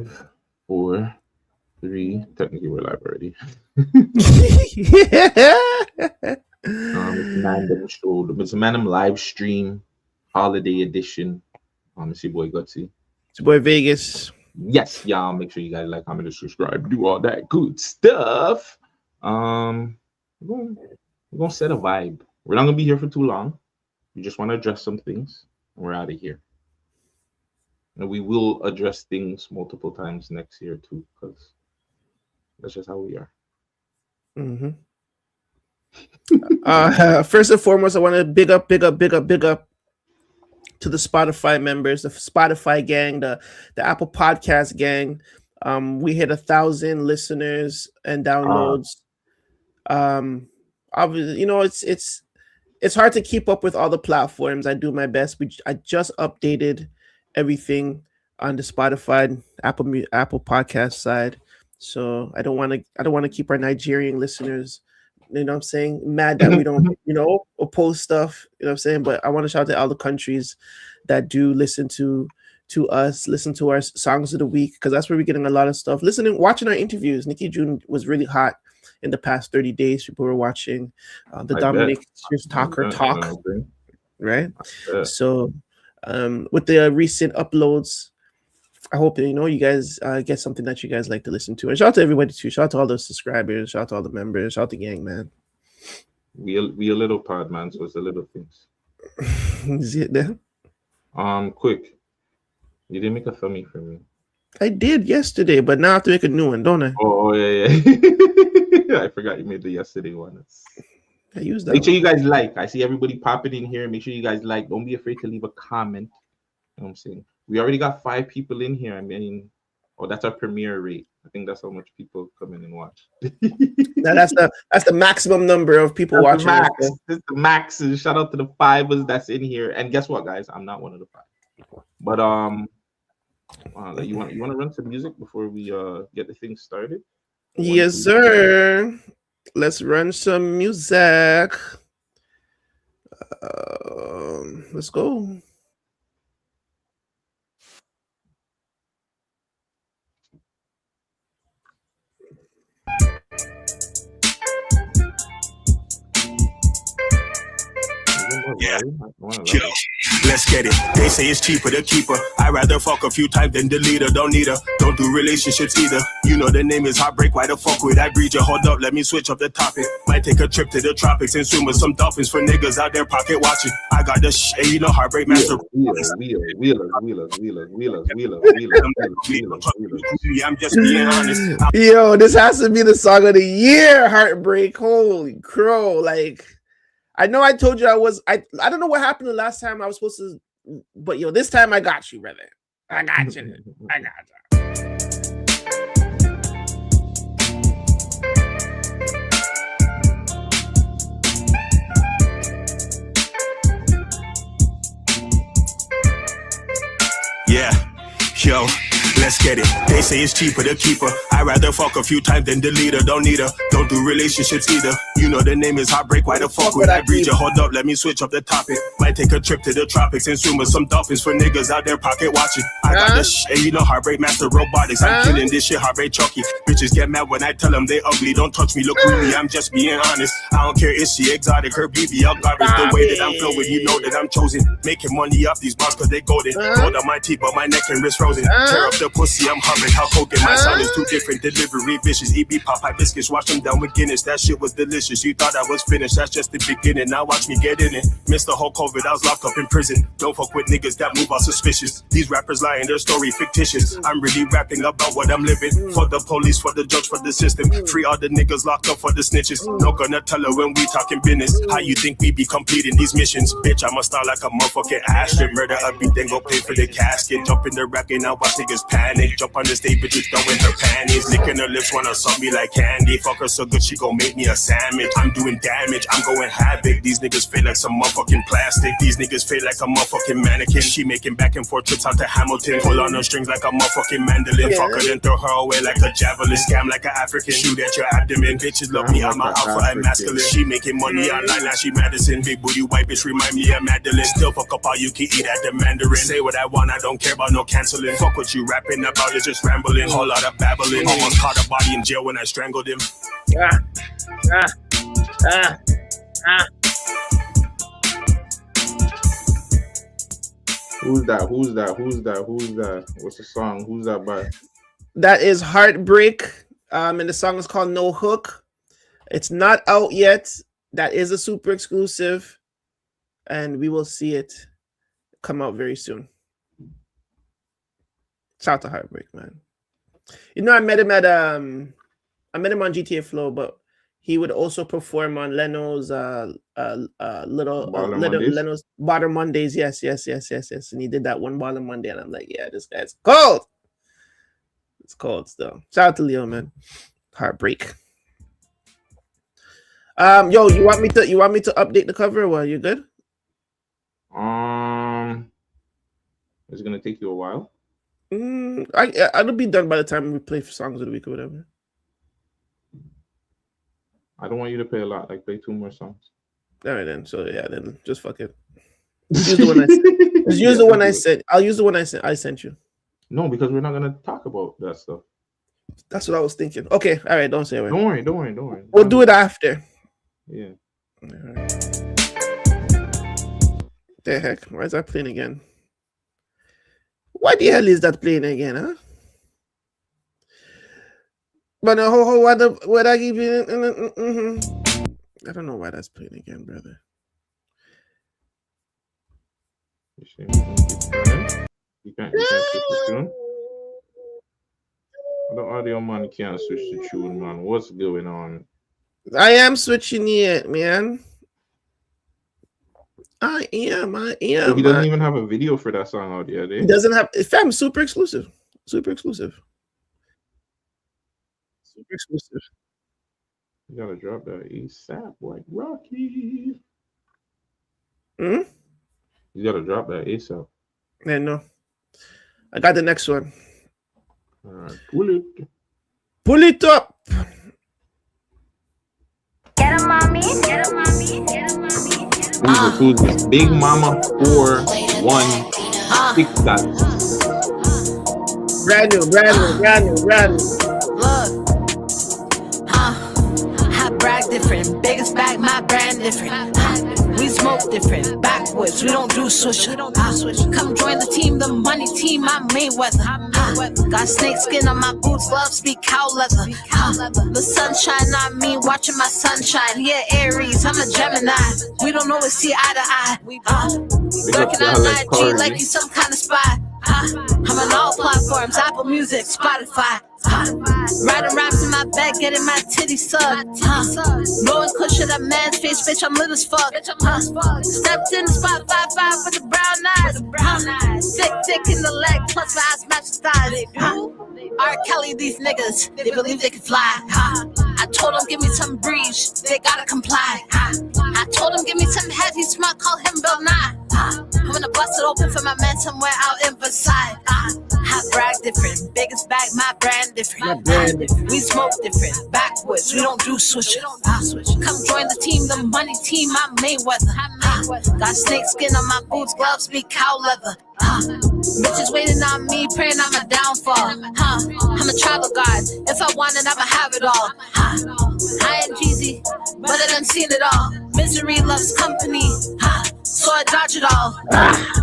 5, 4, 3. Technically, we're live already. It's Mandem show. It's Mandem live stream, holiday edition. It's your boy Guttzy. It's your boy Vegas. Yes, y'all. Make sure you guys like, comment, and subscribe. Do all that good stuff. We're gonna set a vibe. We're not gonna be here for too long. We just want to address some things, and we're out of here. And we will address things multiple times next year too, because that's just how we are. Mm-hmm. First and foremost, I want to big up to the Spotify members, the Spotify gang, the Apple Podcast gang. We hit 1,000 listeners and downloads. Obviously, you know, it's hard to keep up with all the platforms. I do my best. I just updated everything on the Spotify, Apple Podcast side. So I don't want to keep our Nigerian listeners, you know what I'm saying, mad that we don't, post stuff, you know what I'm saying? But I want to shout out to all the countries that do listen to us, listen to our songs of the week, because that's where we're getting a lot of stuff. Watching our interviews. Nicki June was really hot in the past 30 days. People were watching the Dominic Talk, right? So with the recent uploads, I hope you guys get something that you guys like to listen to. And shout out to everybody too. Shout out to all the subscribers. Shout out to all the members. Shout out to the gang, man. We a little pod, man. So it's the little things. Is it there? Quick. You didn't make a thumbie for me. I did yesterday, but now I have to make a new one, don't I? Oh yeah. I forgot you made the yesterday one. I used that. Make sure you guys like. I see everybody popping in here. Make sure you guys like. Don't be afraid to leave a comment. You know what I'm saying? We already got 5 people in here. I mean, that's our premiere rate. I think that's how much people come in and watch. That's the maximum number of people watching. That's the max. Shout out to the 5ers that's in here. And guess what, guys? I'm not one of the 5. But you want to run some music before we get the thing started? Yes, sir. Let's run some music. Let's go. Yeah. Let's get it. They say it's cheaper to keep her. I'd rather fuck a few times than delete her. Don't need her. Don't do relationships either. You know the name is Heartbreak. Why the fuck would I breed you? Hold up, let me switch up the topic. Might take a trip to the tropics and swim with some dolphins for niggas out there pocket watching. I got the shit, Heartbreak Master. I'm just being honest. Yo, this has to be the song of the year, Heartbreak. Holy crow. Like, I know I told you I don't know what happened the last time I was supposed to, but this time I got you, brother. I got you. I got you. Yeah, yo. Let's get it. They say it's cheaper to keep her. I'd rather fuck a few times than delete her. Don't need her. Don't do relationships either. You know the name is Heartbreak. Why the fuck would I breed you? Hold up, let me switch up the topic. Might take a trip to the tropics and swim with some dolphins for niggas out there pocket watching. I got the shit, Heartbreak Master Robotics. I'm killing this shit, Heartbreak Chucky. Bitches get mad when I tell them they ugly. Don't touch me, look really, I'm just being honest. I don't care if she exotic, her BBL garbage. The way that I'm flowing, you know that I'm chosen. Making money off these bars cause they golden. Gold on my teeth, but my neck and wrist frozen. Tear up the pussy, I'm hovering. How coke my sound is too different. Delivery vicious. EB pop hibiscus. Wash them down with Guinness. That shit was delicious. You thought I was finished. That's just the beginning. Now watch me get in it. Missed the whole COVID. I was locked up in prison. Don't fuck with niggas that move all suspicious. These rappers lying. Their story fictitious. I'm really rapping about what I'm living. For the police, for the judge, for the system. Free all the niggas locked up for the snitches. Not gonna tell her when we talking business. How you think we be completing these missions? Bitch, I'm a star like a motherfucking ashtray. Murder a beat, then go pay for the casket. Jump in the rack and now watch niggas panic. Jump on the stage, bitches throwing her panties. Licking her lips, wanna suck me like candy. Fuck her so good she gon' make me a sandwich. I'm doing damage, I'm going havoc. These niggas feel like some motherfucking plastic. These niggas feel like a motherfucking mannequin. She making back and forth trips out to Hamilton. Pull on her strings like a motherfucking mandolin. Yeah. Fuck her then throw her away like a javelin. Scam like an African, shoot at your abdomen. Bitches love me, I'm an alpha and masculine. She making money online, now she Madison. Big booty white bitch remind me of Madeline. Still fuck up all you can eat at the Mandarin. Say what I want, I don't care about no canceling. Fuck what you rapping about, it's just rambling. Whole lot of babbling. Almost caught a body in jail when I strangled him. Who's that? What's the song? Who's that by? That is Heartbreak. And the song is called No Hook. It's not out yet. That is a super exclusive. And we will see it come out very soon. Shout out to Heartbreak, man. You know, I met him on GTA Flow, but he would also perform on Leno's Leno's Baller Mondays. Yes. And he did that one Baller Monday, and I'm like, yeah, this guy's cold. It's cold still. Shout out to Leo, man. Heartbreak. Yo, you want me to update the cover? Well, you good? It's gonna take you a while. I'll be done by the time we play songs of the week or whatever. I don't want you to play a lot. Like, play 2 more songs. All right, then. So yeah, then just fuck it. Use the one I sent. I'll use the one I sent you. No, because we're not gonna talk about that stuff. That's what I was thinking. Okay, all right. Don't say it. Don't worry. We'll do it after. Yeah. Right. The heck? Why is that playing again? Why the hell is that playing again, huh? But what I give you? I don't know why that's playing again, brother. You can't switch the tune. The audio man can't switch the tune, man. What's going on? I am switching it, man. I am. So he doesn't even have a video for that song out yet. He doesn't have. Fam, super exclusive. Super exclusive. You gotta drop that ASAP like Rocky. You gotta drop that ASAP. Yeah, no. I got the next one. Pull it. Pull it up. Get a mommy. Get a mommy. Get a mommy. Who's this? Big Mama 416 that. Brand new. Look, I brag different. Biggest bag, my brand different. We smoke different. Backwards, we don't do swisher. Come join the team, the money team. I'm Mayweather. Got snake skin on my boots, love speak cow leather. The sunshine on me, watching my sunshine. Yeah, Aries, I'm a Gemini. We don't always see eye to eye. Lurking on IG like you some kind of spy. I'm on all platforms, Apple Music, Spotify. Riding raps in my bed, getting my titty sucked. Blowing cushion at man's face, bitch, I'm lit as fuck. Stepped in the spot, 5'5" with the brown eyes. Thick in the leg, plus my eyes match the thighs. R. Kelly, these niggas, they believe they can fly. I told them, give me some breeze, they gotta comply. I told him, give me some head, he's smart, call him Bill Nye. I'm gonna bust it open for my man somewhere out in Versailles. I brag different, biggest bag, my brand different. We smoke different, backwards, we don't do swisher. Come join the team, the money team, I'm Mayweather. Got snake skin on my boots, gloves be cow leather. Bitches waiting on me, praying on my downfall. I'm a travel guide, if I want it, I'ma have it all. I ain't cheesy, but I done seen it all. Misery loves company, so I dodge it all.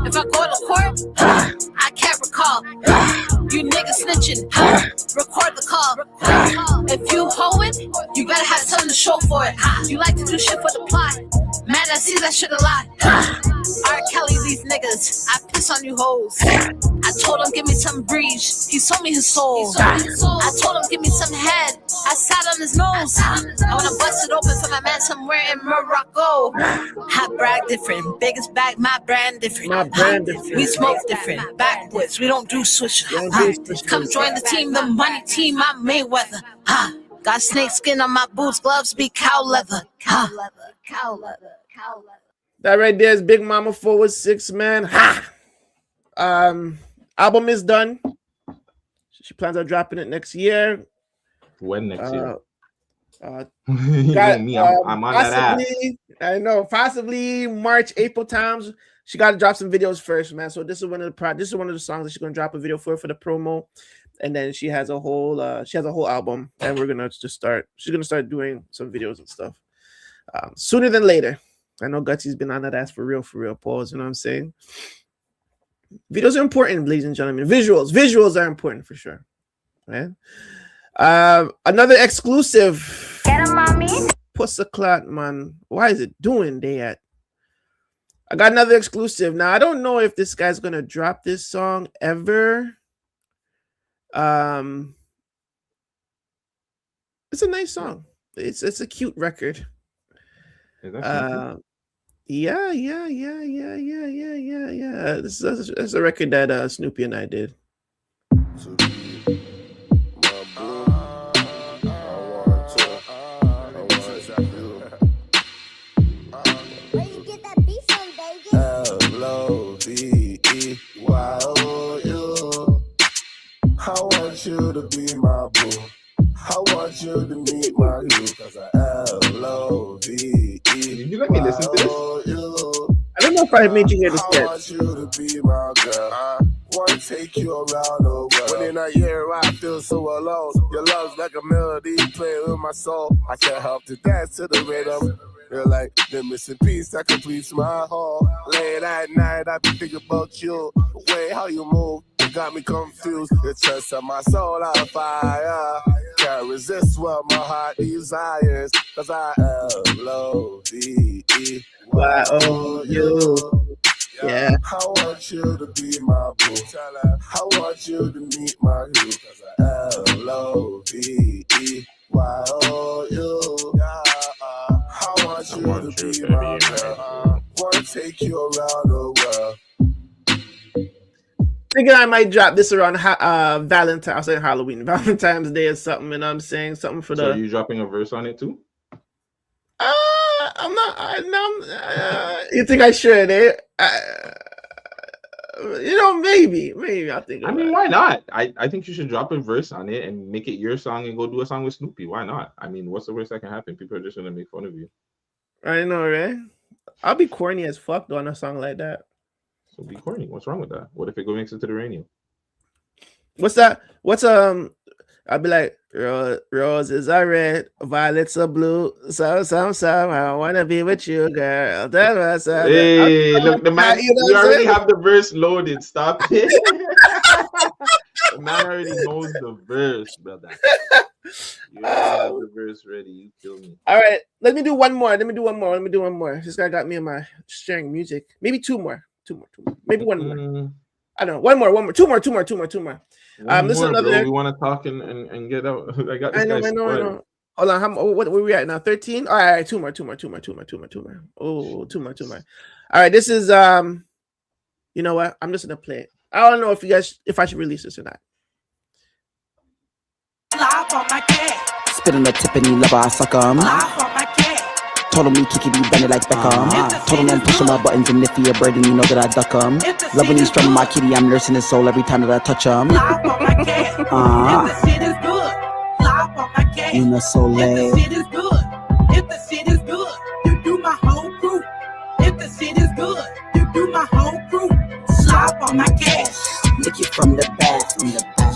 If I go to court, I can't recall. You niggas snitching, record the call. If you hoe it, you better have something to show for it. You like to do shit for the plot, man, I see that shit a lot. R. Kelly, these niggas, I piss on you hoes. I told him, give me some breeze, he sold me his soul. I told him, give me some head, I sat on his nose. I wanna bust it open for my man somewhere in Morocco. I brag different, biggest bag, my brand different. We smoke different, backwards, we don't do swisher. Come join the team, the money team, I'm Mayweather. Got snake skin on my boots, gloves be cow leather. That right there is Big Mama 416, man. Ha! Album is done. She plans on dropping it next year. When next year? You know me, I'm on that app. I know, possibly March, April times. She got to drop some videos first, man. So this is one of the songs that she's gonna drop a video for the promo, and then she has a whole album, and we're gonna just start. She's gonna start doing some videos and stuff sooner than later. I know Gutzy's been on that ass for real, pause. You know what I'm saying? Videos are important, ladies and gentlemen. Visuals are important for sure, man. Another exclusive. Get 'em, mommy. Pussaclot, man. Why is it doing that? I got another exclusive. Now, I don't know if this guy's gonna drop this song ever. It's a nice song. It's a cute record. Yeah. This is a record that Snoopy and I did. I want you to be my boo. I want you to meet my you, cause I L-O-V-E. Did you let me listen to this? I don't know if I made you hear this yet. I want you to be my girl. I want to take you around the world. When in a year I feel so alone. Your love's like a melody playing with my soul. I can't help to dance to the rhythm. You're like the missing piece that completes my whole. Late at night I be thinking about you. The way how you move, you got me confused. You just set my soul on fire. Can't resist what my heart desires. Cause I L-O-V-E. Y-O-U. Yeah. I want you to be my boo. I want you to meet my you. Cause I L-O-V-E. Y-O-U. I want you to be my girl. Want to take you around the world. Thinking I might drop this around Valentine's. I was saying Halloween, Valentine's Day or something. And I'm saying something for the. So are you dropping a verse on it too? I'm not. You think I should? Maybe. I think. I mean, why not? I think you should drop a verse on it and make it your song and go do a song with Snoopy. Why not? I mean, what's the worst that can happen? People are just gonna make fun of you. I know, right? I'll be corny as fuck doing a song like that. So be corny. What's wrong with that? What if it makes it to the radio? What's that? I'll be like, roses are red, violets are blue. So, I wanna be with you, girl. Hey, look, the man, you already have the verse loaded. Stop it. The man already knows the verse, brother. You already have the verse ready. You kill me. All right, let me do one more. This guy got me in my sharing music. Maybe two more. Maybe one more. I don't know. One more. Two more. This is another. Bro. We want to talk and get out. I got this. I know. Hold on. What are we at now? 13. All right. Two more. Oh, two more. All right. This is You know what? I'm just gonna play it. I don't know if I should release this or not. Spit on the Tiffany lover, I suck 'em. Told him we kick it, we bend it like Beckham. Told him I'm pushing my buttons, and if he a bird, then you know that I duck 'em. Love when he's strumming my kitty, I'm nursing his soul every time that I touch him. In the soleil. If the shit is good, you do my whole crew. If the shit is good, you do my whole crew. Slop on my cash. Nicki from the back.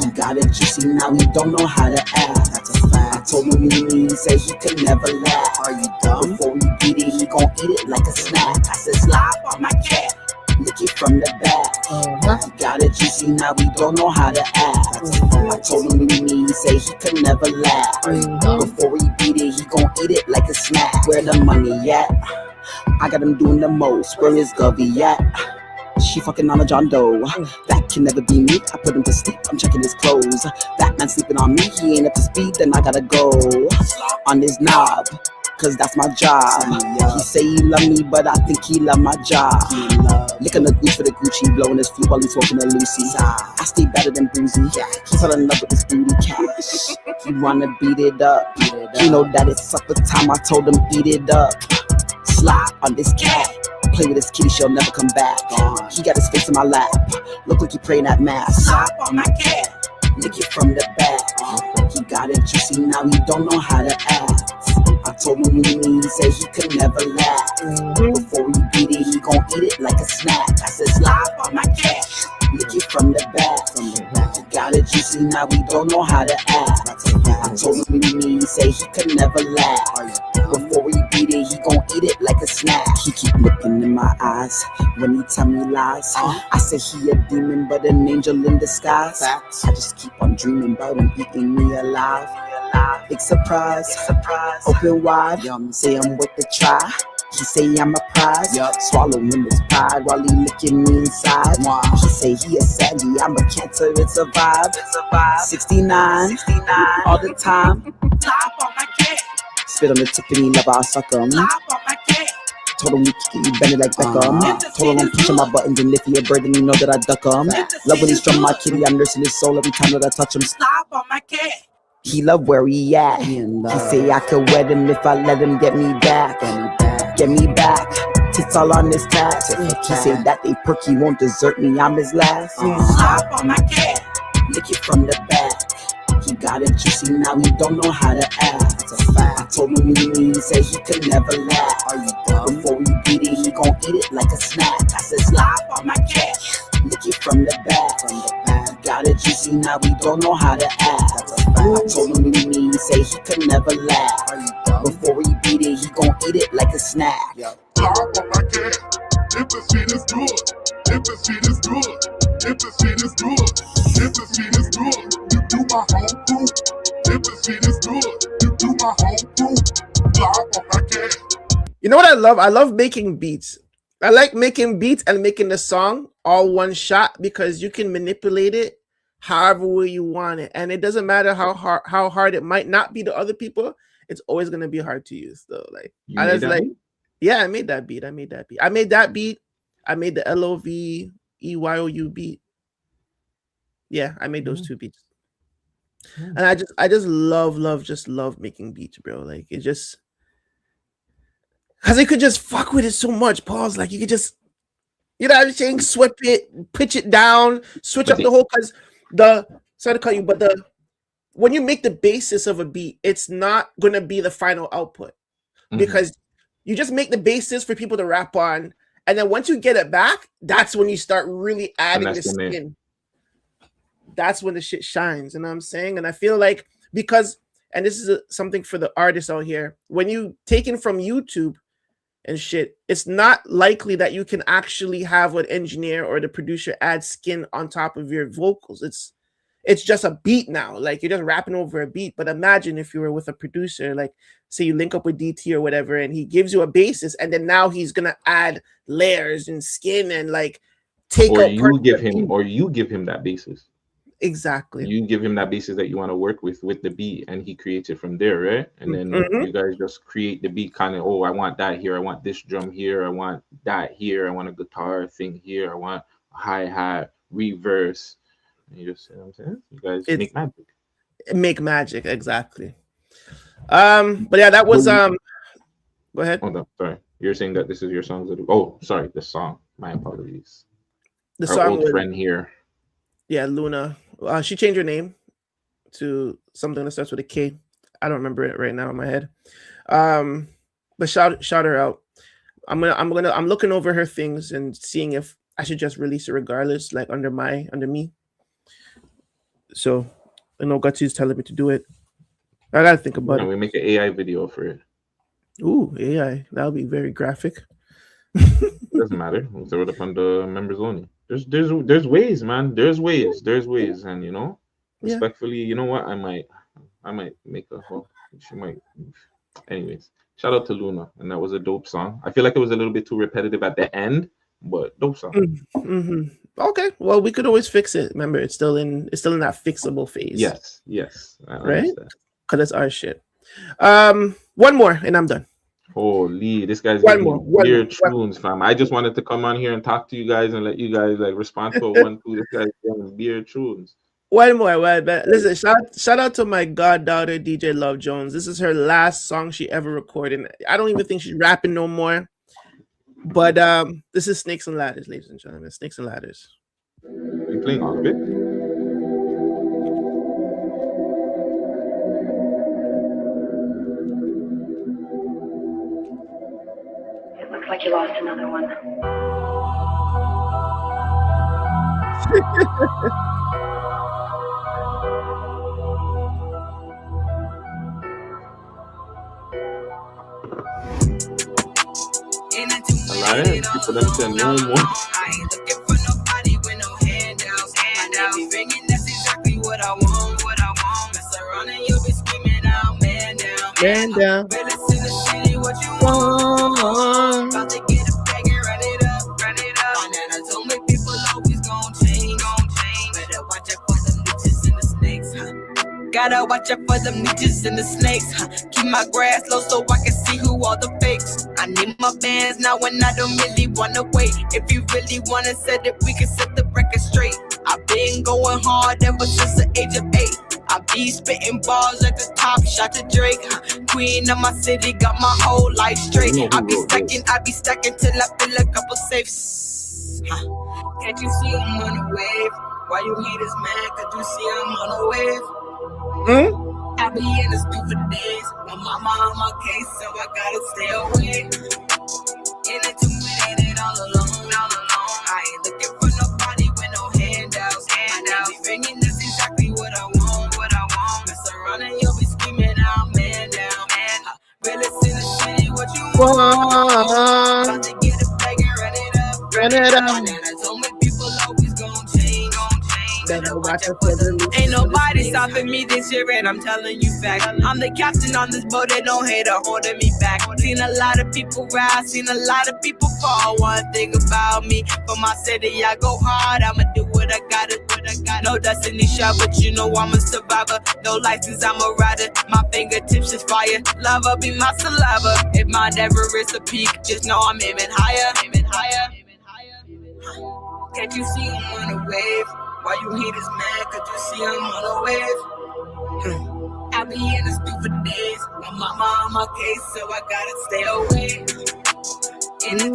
He got it juicy, now he don't know how to act. That's a fact. I told him he said he could never laugh. Are you dumb? Before we beat it, he gon' eat it like a snack. I said slop on my cat. Nicki from the back. He got it juicy, now we don't know how to act. I told him he said he could never laugh. Before we beat it, he gon' eat it like a snack. Where the money at? I got him doing the most. Where is Guttzy at? She fucking on a John Doe. That can never be me. I put him to sleep. I'm checking his clothes. That man sleeping on me. He ain't up to speed. Then I gotta go on his knob, cause that's my job. He say he love me, but I think he love my job. Licking the gooch for the Gucci, blowing his flute while he's talking to Lucy. I stay better than Boozy. He fell in love with this booty cash. He wanna beat it up. He know that it's supper time. I told him eat it up. Slide on this cat. Play with this kitty, she'll never come back. He got his face in my lap. Look like he praying at mass. Slide on my cat. Nicki from the back. He got it juicy, now he don't know how to act. I told him he said he could never laugh. Before he beat it, he gon' eat it like a snack. I said slide on my cat. Nicki from the back. He got it juicy, now he don't know how to act. I told him he said he could never laugh. Before he beat it, he gon' eat it like a snack. He keep looking in my eyes when he tell me lies. I say he a demon, but an angel in disguise. I just keep on dreaming about him eating me alive. Big surprise, open wide. Say I'm worth the try. He say I'm a prize. Swallowing his pride while he licking me inside. He say he a saggy, I'm a cancer, it's a vibe. 69 all the time. Spit on the tip and he never I suck him. Told him we kick it, bend it like Beckham. Told him I'm pushing my buttons and if he a bird then you know that I duck him. Love when he strum my kitty, I'm nursing his soul every time that I touch him. He love where he at. He say I could wet him if I let him get me back. Get me back. Tits all on his tats. He say that they perk, he won't desert me, I'm his last. Slap on my cat. Lick it from the back. He got it juicy, now he don't know how to act. I told him he said he could never laugh. Before we beat it, he gon' eat it like a snack. I said slap on my cat. Lick it from the back. He got it juicy, now he don't know how to act. I told him he said he could never laugh. Before we beat it, he gon' eat it like a snack. Slap on my cat. If the shit is good, if the shit is good, if the shit is good, if the shit is good, you do my home crew. If the shit is good, you do my home crew. Slap on my cat. You know what I love? I love making beats. I like making beats and making the song all one shot because you can manipulate it however way you want it, and it doesn't matter how hard it might not be to other people. It's always gonna be hard to use though. Like I was like, yeah, I made that beat. I made that beat. I made the LOVEYOU beat. Yeah, I made those two beats. And I just love making beats, bro. Like it just because I could just fuck with it so much. Pause. Like you could just, you know what I'm saying, sweep it, pitch it down, switch up the whole sorry to cut you, but when you make the basis of a beat, it's not gonna be the final output because you just make the basis for people to rap on, and then once you get it back, that's when you start really adding the skin. That's when the shit shines, you know what I'm saying? And I feel like because, and this is something for the artists out here, when you take it from YouTube and shit, it's not likely that you can actually have an engineer or the producer add skin on top of your vocals. It's just a beat now. Like you're just rapping over a beat. But imagine if you were with a producer, like say you link up with DT or whatever, and he gives you a basis, and then now he's gonna add layers and skin and like take or out. You give him that basis. Exactly. You give him that basis that you want to work with the beat, and he creates it from there, right? And then you guys just create the beat kind of, I want that here, I want this drum here, I want that here, I want a guitar thing here, I want a hi-hat, reverse. And you just, you know what I'm saying? You guys make magic. Make magic, exactly. But yeah, that was go ahead. Hold on, sorry. You're saying that this is your song? The song. My apologies. The Our song old friend here. Yeah, Luna. She changed her name to something that starts with a K. I don't remember it right now in my head. But shout her out. I'm looking over her things and seeing if I should just release it regardless, like under me. So I know Gutzy's telling me to do it. I gotta think about it. We make an AI video for it. Ooh, AI. That'll be very graphic. Doesn't matter. We'll throw it up on the members only. There's ways, man. There's ways, and you know, respectfully, you know what? I might make a whole. She might. Anyways, shout out to Luna, and that was a dope song. I feel like it was a little bit too repetitive at the end, but dope song. Okay, well, we could always fix it. Remember, it's still in that fixable phase. Yes, right? Because it's our shit. One more, and I'm done. Holy, this guy's One giving more, me one more, weird tunes, fam. I just wanted to come on here and talk to you guys and let you guys like respond to a 1, 2. This guy's giving weird tunes. one more. Listen, shout out to my goddaughter DJ Love Jones. This is her last song she ever recorded. I don't even think she's rapping no more. But this is Snakes and Ladders, ladies and gentlemen. Snakes and Ladders. Are you playing all of it? It looks like you lost another one. People them say no more. I ain't looking for nobody with no handouts. I be ringing, that's exactly what I want. Mess around and you'll be screaming out, man down. Man down. Realest in the city, what you want? About to get a bag and run it up. My nana told me people always gon' change. Better watch out for them leeches and the snakes, huh? Gotta watch out for them leeches and the snakes, huh? Keep my grass low so I can see who all the fakes. I need my bands now and I don't really wanna wait. If you really wanna set it, we can set the record straight. I've been going hard ever since the age of 8. I be spitting balls like the top shot to Drake. Queen of my city, got my whole life straight. I be stacking till I fill a couple safes. Can't you see I'm on a wave? Why you haters mad? Cause you see I'm on a wave. I be in the stupid days. My mama on my case, so I gotta stay away. In it too minute all alone. I ain't looking for nobody with no handouts. I be ringing, that's exactly what I want. Mess around and you'll be screaming out, man down. Realest in the city, what you want? About to get a bag and run it up. My nana told me people always gon' change. Better watch out for them. Ain't nobody stopping me this year, and I'm telling you facts. I'm the captain on this boat, and no hater holding me back. Seen a lot of people rise, seen a lot of people fall. One thing about me, for my city, I go hard. I'ma do what I gotta. No destiny shot, but you know I'm a survivor. No license, I'm a rider. My fingertips is fire. Lava be my saliva. If mine ever is a peak, just know I'm aiming higher. Can't you see I'm on a wave? Why you haters mad? Cause you see I'm on a wave. I be in the stupid days. My mama on my case, so I gotta stay away. In the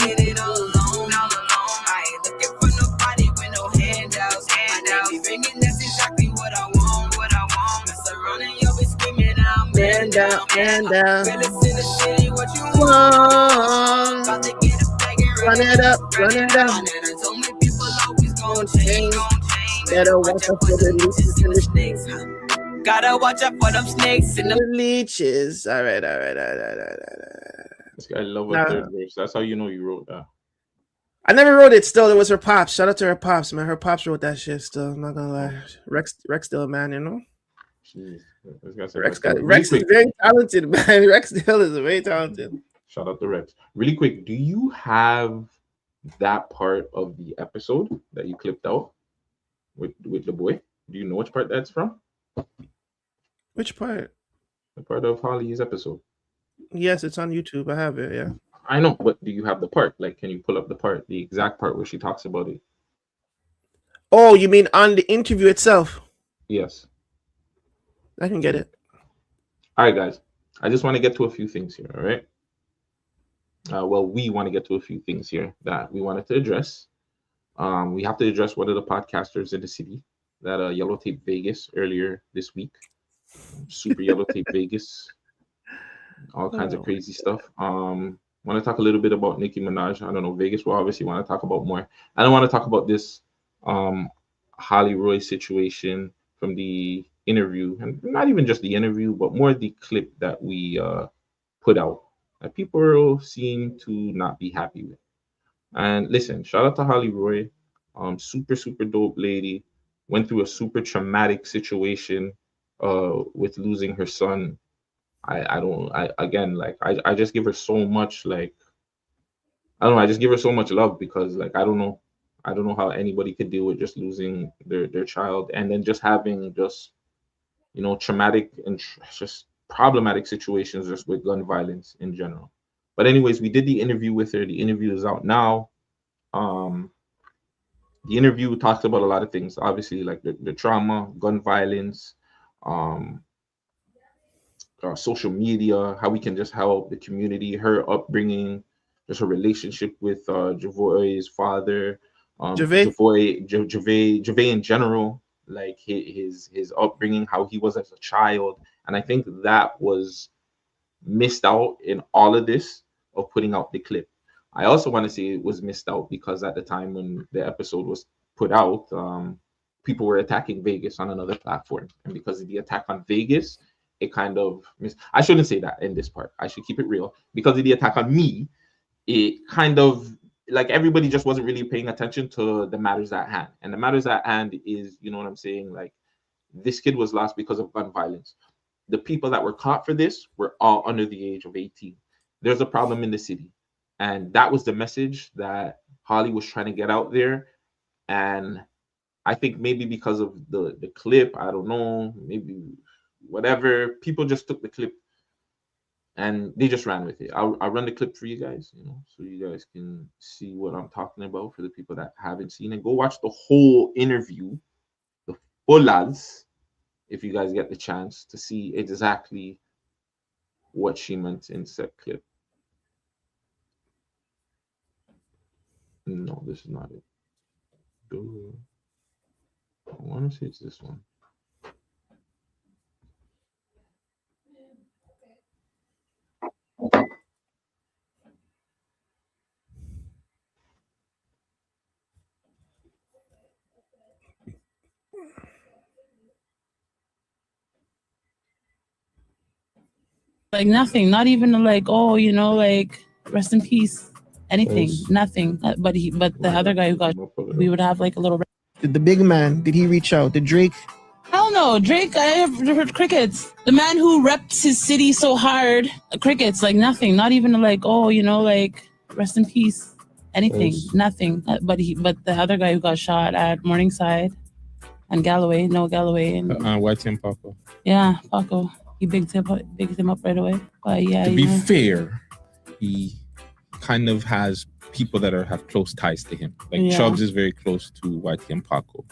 minute all alone. I ain't looking for nobody with no handouts. I be ringing, that's exactly what I want. Mess around and you'll be screaming out, man down. Realest in the city, what you want? About to get a bag and run it up. My nana told me people always gon' change. Better watch out for the leeches and the snakes, huh? Gotta watch out for them snakes and the leeches. All right. This guy love a third verse. That's how you know you wrote that. I never wrote it. Still, it was her pops. Shout out to her pops, man. Her pops wrote that shit. Still, I'm not gonna lie. Rex still a man, you know. Jeez. Rex is very talented, man. Rex still is very talented. Shout out to Rex. Really quick, do you have that part of the episode that you clipped out with the boy? Do you know which part that's from? Which part? The part of Holly's episode. Yes, it's on YouTube. I have it. Yeah. I know, but do you have the part? Like, can you pull up the part, the exact part where she talks about it? Oh, you mean on the interview itself? Yes. I can get it. All right, guys. I just want to get to a few things here. All right. We want to get to a few things here that we wanted to address. We have to address one of the podcasters in the city that Yellow Tape Vegas earlier this week. Super Yellow Tape Vegas. All kinds of crazy stuff. Want to talk a little bit about Nicki Minaj. I don't know. Vegas will obviously want to talk about more. I don't want to talk about this Holly Roy situation from the interview, and not even just the interview, but more the clip that we put out that people seem to not be happy with. And listen, shout out to Holly Roy, super dope lady. Went through a super traumatic situation with losing her son. I just give her so much, like, I don't know, I just give her so much love because, like, I don't know how anybody could deal with just losing their child and then just having just, you know, traumatic and just problematic situations just with gun violence in general. But anyways, we did the interview with her. The interview is out now. The interview talks about a lot of things, obviously, like the trauma, gun violence, social media, how we can just help the community, her upbringing, just her relationship with Javoy's father, Javay in general, like his upbringing, how he was as a child. And I think that was missed out in all of this of putting out the clip. I also want to say it was missed out because at the time when the episode was put out, people were attacking Vegas on another platform. And because of the attack on Vegas, it kind of I shouldn't say that in this part. I should keep it real. Because of the attack on me, it kind of like everybody just wasn't really paying attention to the matters at hand. And the matters at hand is, you know what I'm saying? Like, this kid was lost because of gun violence. The people that were caught for this were all under the age of 18. There's a problem in the city. And that was the message that Holly was trying to get out there. And I think maybe because of the clip, I don't know, maybe whatever, people just took the clip and they just ran with it. I'll run the clip for you guys, you know, so you guys can see what I'm talking about for the people that haven't seen it. Go watch the whole interview, the full ads, if you guys get the chance to see exactly what she meant in said clip. No, this is not it. I want to say it's this one. Like nothing, not even like, oh, you know, like rest in peace, anything, nothing. But the other guy who got, we would have like a little. Did the big man, did he reach out? Did Drake? Hell no, Drake, I have heard crickets. The man who reps his city so hard, crickets, like nothing, not even like, oh, you know, like rest in peace, anything, nothing. But the other guy who got shot at Morningside and Galloway and White Tim Paco. Yeah, Paco. He bigged him up right away. But yeah, to be fair, he kind of has people that have close ties to him. Like Chubbs is very close to White and Paco.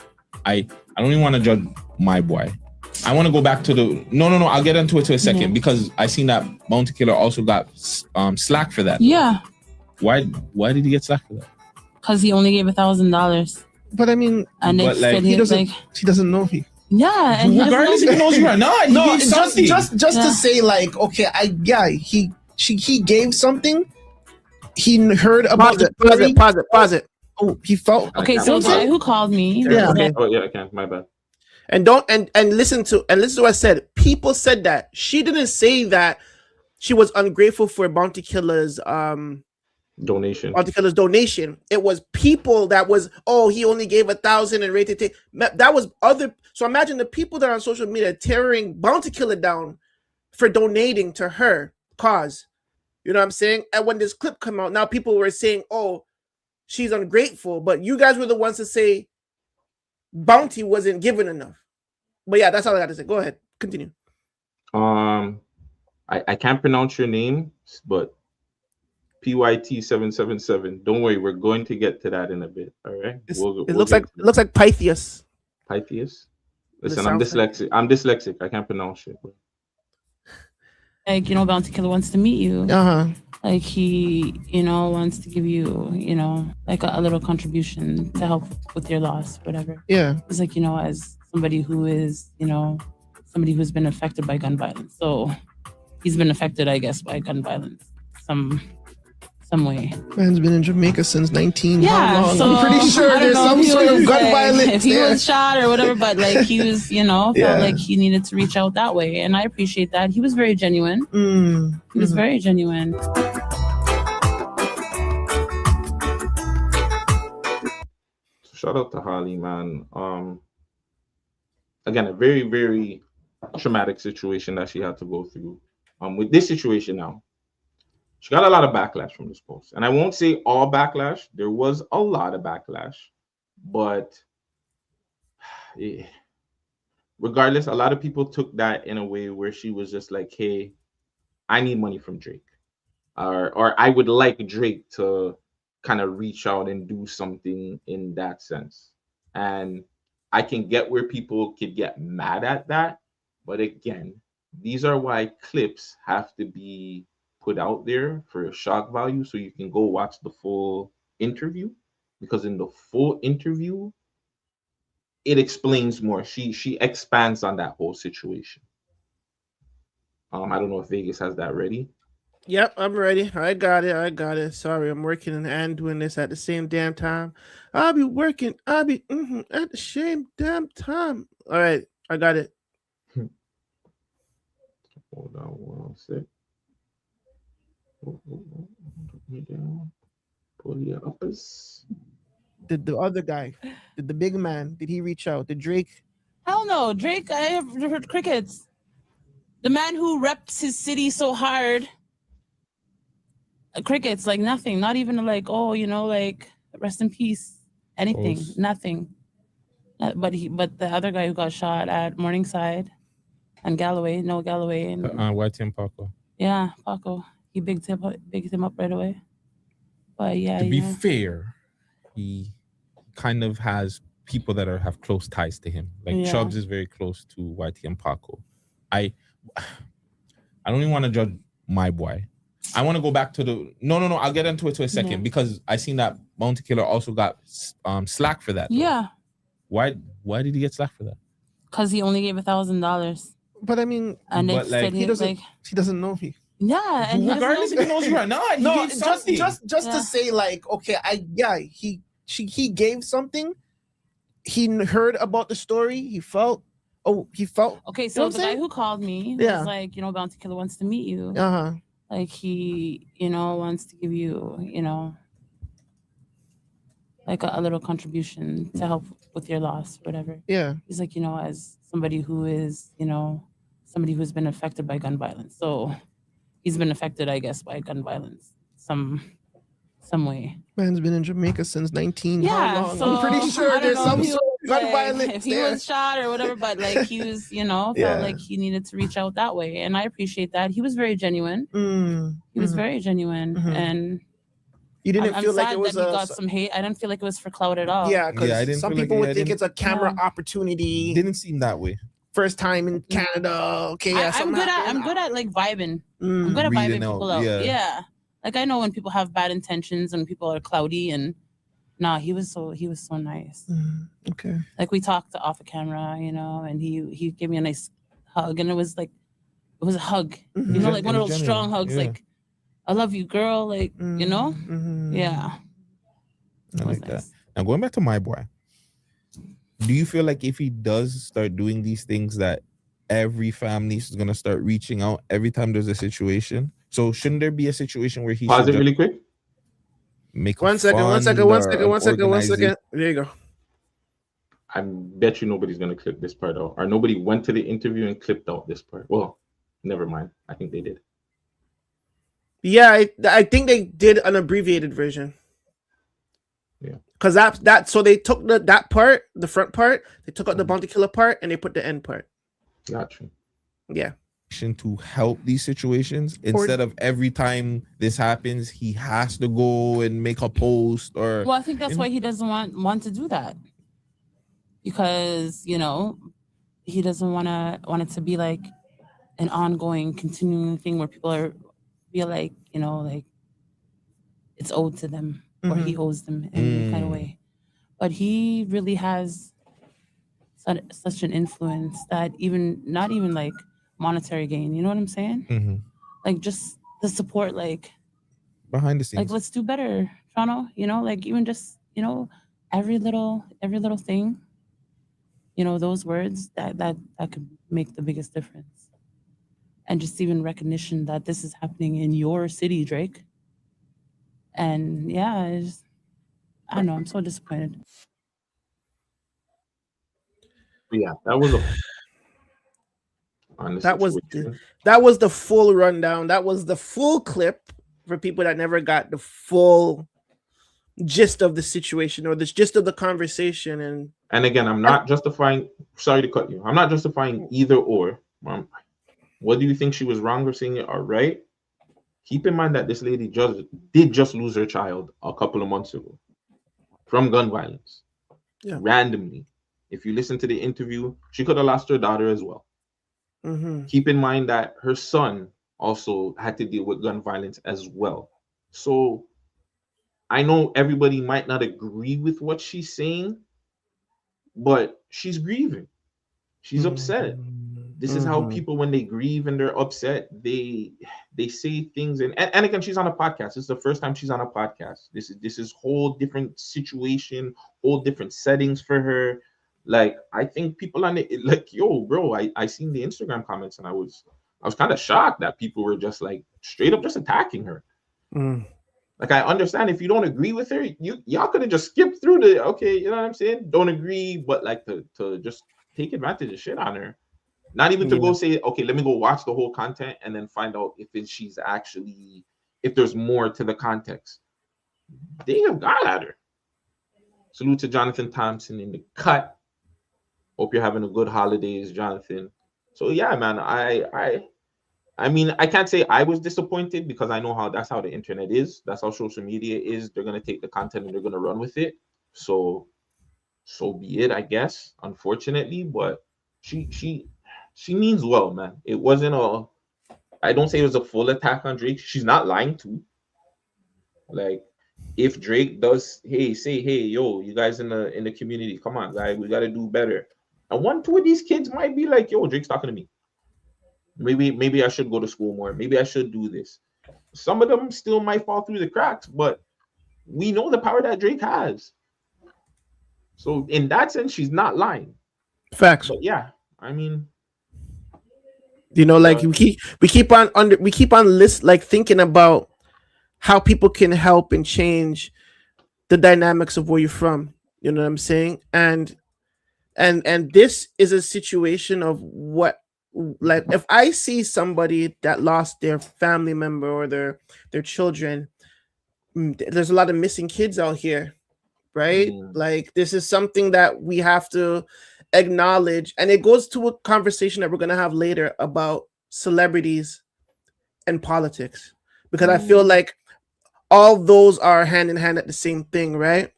I don't even want to judge my boy. I want to go back to the no. I'll get into it to a second because I seen that Bounty Killer also got slack for that. Yeah. Why did he get slack for that? Because he only gave $1,000. But I mean, and but like, he doesn't know he. Yeah, and regardless if he knows you or not, no, just to say like, okay, he gave something. He heard about pause it. Oh, he felt okay. So the guy who called me, okay. Oh yeah, I can't. My bad. And listen to what I said. People said that she didn't say that she was ungrateful for Bounty Killer's donation. Bounty Killer's donation. It was people that was, oh, he only gave 1,000 and rated it. That was other. So imagine the people that are on social media tearing Bounty Killer down for donating to her cause. You know what I'm saying? And when this clip came out, now people were saying, oh, she's ungrateful. But you guys were the ones to say Bounty wasn't given enough. But yeah, that's all I got to say. Go ahead. Continue. I can't pronounce your name, but PYT777. Don't worry, we're going to get to that in a bit. All right. It looks like Pythias. Pythias. Listen, I'm dyslexic. I'm dyslexic. I can't pronounce it. Like, you know, Bounty Killer wants to meet you. Like he, you know, wants to give you, you know, like a little contribution to help with your loss, whatever. Yeah. It's like, you know, as somebody who is, you know, somebody who's been affected by gun violence. So he's been affected, I guess, by gun violence some way. Man's been in Jamaica since 19. Yeah, how long? so I'm pretty sure there's some sort of gun violence. If he was shot or whatever, but like he was, you know, felt like he needed to reach out that way. And I appreciate that. He was very genuine. He was very genuine. Shout out to Holly, man. Again, a very, very traumatic situation that she had to go through. With this situation now, she got a lot of backlash from this post. And I won't say all backlash. There was a lot of backlash. But regardless, a lot of people took that in a way where she was just like, "Hey, I need money from Drake," or I would like Drake to kind of reach out and do something in that sense. And I can get where people could get mad at that, but again, these are why clips have to be put out there for shock value, so you can go watch the full interview, because in the full interview it explains more. She expands on that whole situation. I don't know if Vegas has that ready. Yep, I'm ready. I got it. I got it. Sorry, I'm working and doing this at the same damn time. I'll be working. I'll be at the same damn time. All right, I got it. Hold on one sec. Put me down. Pull your uppers. Did the other guy, did the big man, did he reach out? Did Drake? Hell no, Drake. I have heard crickets. The man who reps his city so hard. Crickets, like nothing. Not even like, oh, you know, like rest in peace. Anything. Close. Nothing. But the other guy who got shot at Morningside and Galloway, and YTM Paco. yeah, Paco. He bigged him up right away. But yeah, To be fair, he kind of has people that have close ties to him. Like Chubbs is very close to YTM Paco. I don't even want to judge my boy. I want to go back to the no. I'll get into it to a second because I seen that Bounty Killer also got slack for that. Though. Yeah. Why did he get slack for that? Because he only gave $1,000. But I mean, and but like, he doesn't know me. Yeah, and regardless if he knows you or not, no, just to say like, okay, he gave something. He heard about the story. He felt. Okay, so the guy who called me was like, you know, Bounty Killer wants to meet you. Like he, you know, wants to give you, you know, like a little contribution to help with your loss, whatever. Yeah. He's like, you know, as somebody who is, you know, somebody who's been affected by gun violence. So he's been affected, I guess, by gun violence some way. Man's been in Jamaica since 19. Yeah, how long? so I'm pretty sure there's some sort of gun violence if he was shot or whatever, but like he was, you know, felt like he needed to reach out that way, and I appreciate that. He was very genuine. He was very genuine, and you didn't feel like it was that he got some hate. I didn't feel like it was for clout at all. Yeah, because some people would think it's a camera opportunity. Didn't seem that way. First time in Canada. Okay, yeah, I'm good at like vibing. I'm good at vibing people out. Yeah. Like I know when people have bad intentions and people are cloudy, and he was so nice. Okay. Like we talked off of camera, you know, and he gave me a nice hug, and it was a hug, you know, like one of those strong hugs, like I love you, girl, like you know, yeah. I like that. Now going back to my boy, do you feel like if he does start doing these things that every family is gonna start reaching out every time there's a situation? So shouldn't there be a situation where he pause it really quick? Make one second. There you go. I bet you nobody's gonna clip this part out, or nobody went to the interview and clipped out this part. Well, never mind. I think they did. Yeah, I think they did an abbreviated version. Yeah. Because that so they took that part, the front part, they took out the Bounty Killer part, and they put the end part. Gotcha. Yeah. To help these situations instead of every time this happens he has to go and make a post or I think that's why he doesn't want to do that, because you know he doesn't want it to be like an ongoing continuing thing where people feel like, you know, like it's owed to them or he owes them in any kind of way. But he really has such an influence that not even like monetary gain, you know what I'm saying? Like just the support, like behind the scenes, like let's do better, Toronto, you know, like even just, you know, every little thing, you know, those words that could make the biggest difference. And just even recognition that this is happening in your city, Drake. And yeah, I don't know, I'm so disappointed. Yeah, that was that was the full rundown. That was the full clip for people that never got the full gist of the situation or the gist of the conversation. And again, I'm not justifying. Sorry to cut you. I'm not justifying either or. What do you think she was wrong for saying it or right? Keep in mind that this lady did just lose her child a couple of months ago from gun violence. Yeah. Randomly. If you listen to the interview, she could have lost her daughter as well. Mm-hmm. Keep in mind that her son also had to deal with gun violence as well. So I know everybody might not agree with what she's saying, but she's grieving. She's upset. This is how people, when they grieve and they're upset, they say things. And again, she's on a podcast. This is the first time she's on a podcast. This is whole different situation, whole different settings for her. Like, I think people on it, like, yo, bro, I seen the Instagram comments and I was kind of shocked that people were just like straight up just attacking her. Like, I understand if you don't agree with her, y'all could have just skipped through okay, you know what I'm saying? Don't agree, but like to just take advantage of shit on her. Not even to go say, okay, let me go watch the whole content and then find out if there's more to the context. They have got at her. Salute to Jonathan Thompson in the cut. Hope you're having a good holidays, Jonathan. So yeah, man, I mean, I can't say I was disappointed because I know that's how the internet is. That's how social media is. They're gonna take the content and they're gonna run with it. So be it, I guess. Unfortunately, but she means well, man. It wasn't I don't say it was a full attack on Drake. She's not lying to. Like, if Drake does, say, yo, you guys in the community, come on, guys, we gotta do better. And two of these kids might be like, yo, Drake's talking to me. Maybe I should go to school more. Maybe I should do this. Some of them still might fall through the cracks, but we know the power that Drake has. So in that sense, she's not lying. Facts. But yeah, I mean, like we keep on thinking about how people can help and change the dynamics of where you're from. You know what I'm saying? And this is a situation of what, like, if I see somebody that lost their family member or their children, there's a lot of missing kids out here, right? Like, this is something that we have to acknowledge, and it goes to a conversation that we're going to have later about celebrities and politics, because I feel like all those are hand in hand at the same thing, right?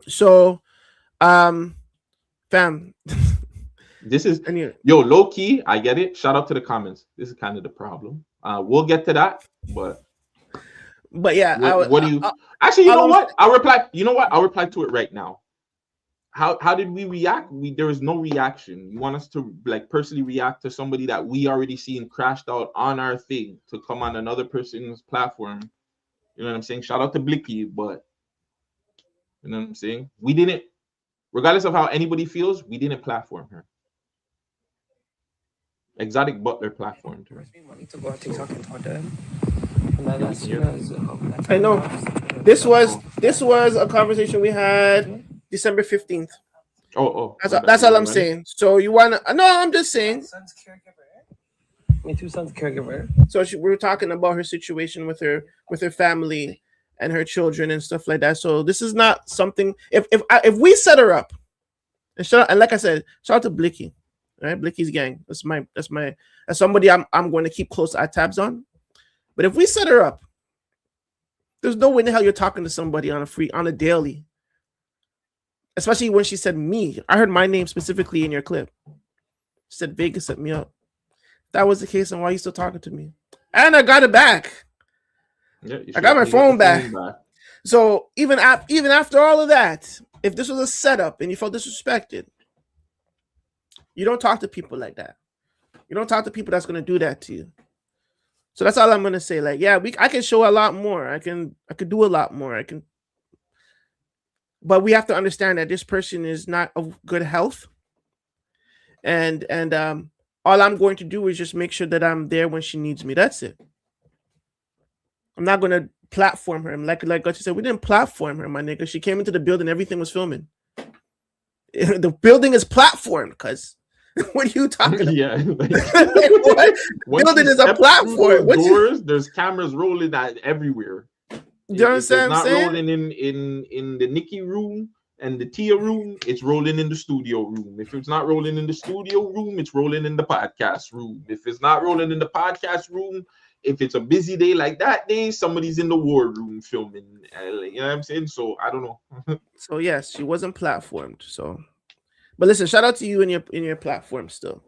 So fam, this is low key, I get it. Shout out to the comments. This is kind of the problem. We'll get to that, but yeah, what do you actually, you know what, I'll reply to it right now. How did we react? There was no reaction. You want us to like personally react to somebody that we already seen crashed out on our thing to come on another person's platform? You know what I'm saying? Shout out to Blicky, but you know what I'm saying? We didn't, regardless of how anybody feels, we didn't platform her. Exotic Butler platformed her. I know. This was a conversation we had December 15th. That's all I'm saying. So you wanna? No, I'm just saying. My two sons caregiver. So we were talking about her situation with her family and her children and stuff like that. So this is not something. If we set her up, and like I said, shout out to Blicky, right? Blicky's gang. That's somebody I'm going to keep close tabs on. But if we set her up, there's no way in the hell you're talking to somebody on a daily. Especially when she said me. I heard my name specifically in your clip. She said Vegas set me up. If that was the case, then why are you still talking to me? And I got it back. Yeah, I got my phone back. So even after all of that, if this was a setup and you felt disrespected, you don't talk to people like that. You don't talk to people that's going to do that to you. So that's all I'm going to say. Like, yeah, I can show a lot more. I could do a lot more. But we have to understand that this person is not of good health. And all I'm going to do is just make sure that I'm there when she needs me. That's it. I'm not going to platform her. Like Guttzy said, we didn't platform her, my nigga. She came into the building, everything was filming. The building is platformed, because what are you talking about? Yeah. What? Building is a platform. Doors, there's cameras rolling out everywhere. You know what I'm If it's saying? not rolling in the Nicki room and the Tia room, it's rolling in the studio room. If it's not rolling in the studio room, it's rolling in the podcast room. If it's not rolling in the podcast room, if it's a busy day like that day, somebody's in the war room filming. You know what I'm saying? So I don't know. So yes, she wasn't platformed. So, but listen, shout out to you and your platform still.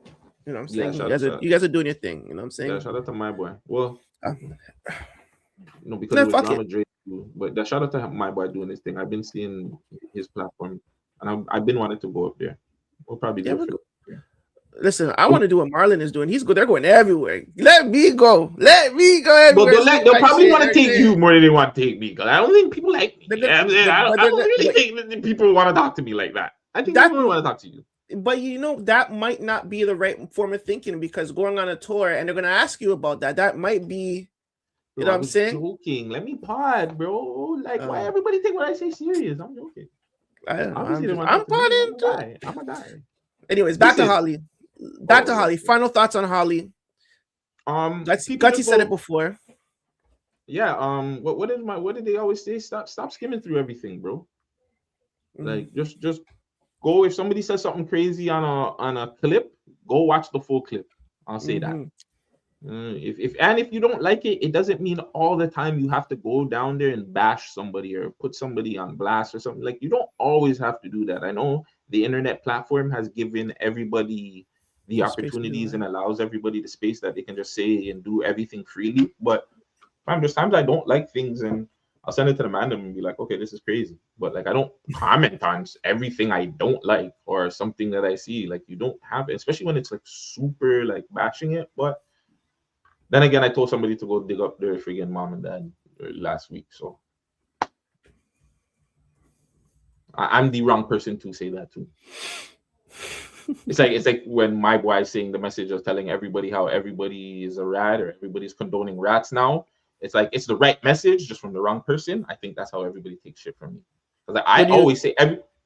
You know what I'm saying? Yeah, you guys are doing your thing. You know what I'm saying? Yeah, shout out to my boy. Well, because no, it was fuck drama it. Drake too. But shout out to my boy doing this thing. I've been seeing his platform, and I've been wanting to go up there. We'll probably do it. Listen, I want to do what Marlon is doing. He's good. They're going everywhere. Let me go. Let me go everywhere. But they'll probably want to take you more than they want to take me. Because I don't think people like me. I don't really think that people want to talk to me like that. I think people want to talk to you. But you know, that might not be the right form of thinking, because going on a tour and they're going to ask you about that. That might be, you know what I'm saying? Joking. Let me pod, bro. Like, why everybody think when I say serious? I'm joking. I don't know. I'm podding too. I'm a guy. Anyways, back to Holly. Back to Holly. Final thoughts on Holly. Guttzy said it before. Yeah. What did they always say? Stop skimming through everything, bro. Like just go. If somebody says something crazy on a clip, go watch the full clip. I'll say that. If you don't like it, it doesn't mean all the time you have to go down there and bash somebody or put somebody on blast or something. Like, you don't always have to do that. I know the internet platform has given everybody the opportunities and allows everybody the space that they can just say and do everything freely. But there's times I don't like things and I'll send it to the man and be like, okay, this is crazy. But like, I don't comment on everything I don't like or something that I see. Like, you don't have it, especially when it's like super like bashing it. But then again, I told somebody to go dig up their friggin' mom and dad last week. So I'm the wrong person to say that too. It's like when my boy is saying the message of telling everybody how everybody is a rat or everybody's condoning rats now. It's like it's the right message, just from the wrong person. I think that's how everybody takes shit from me. Because I always say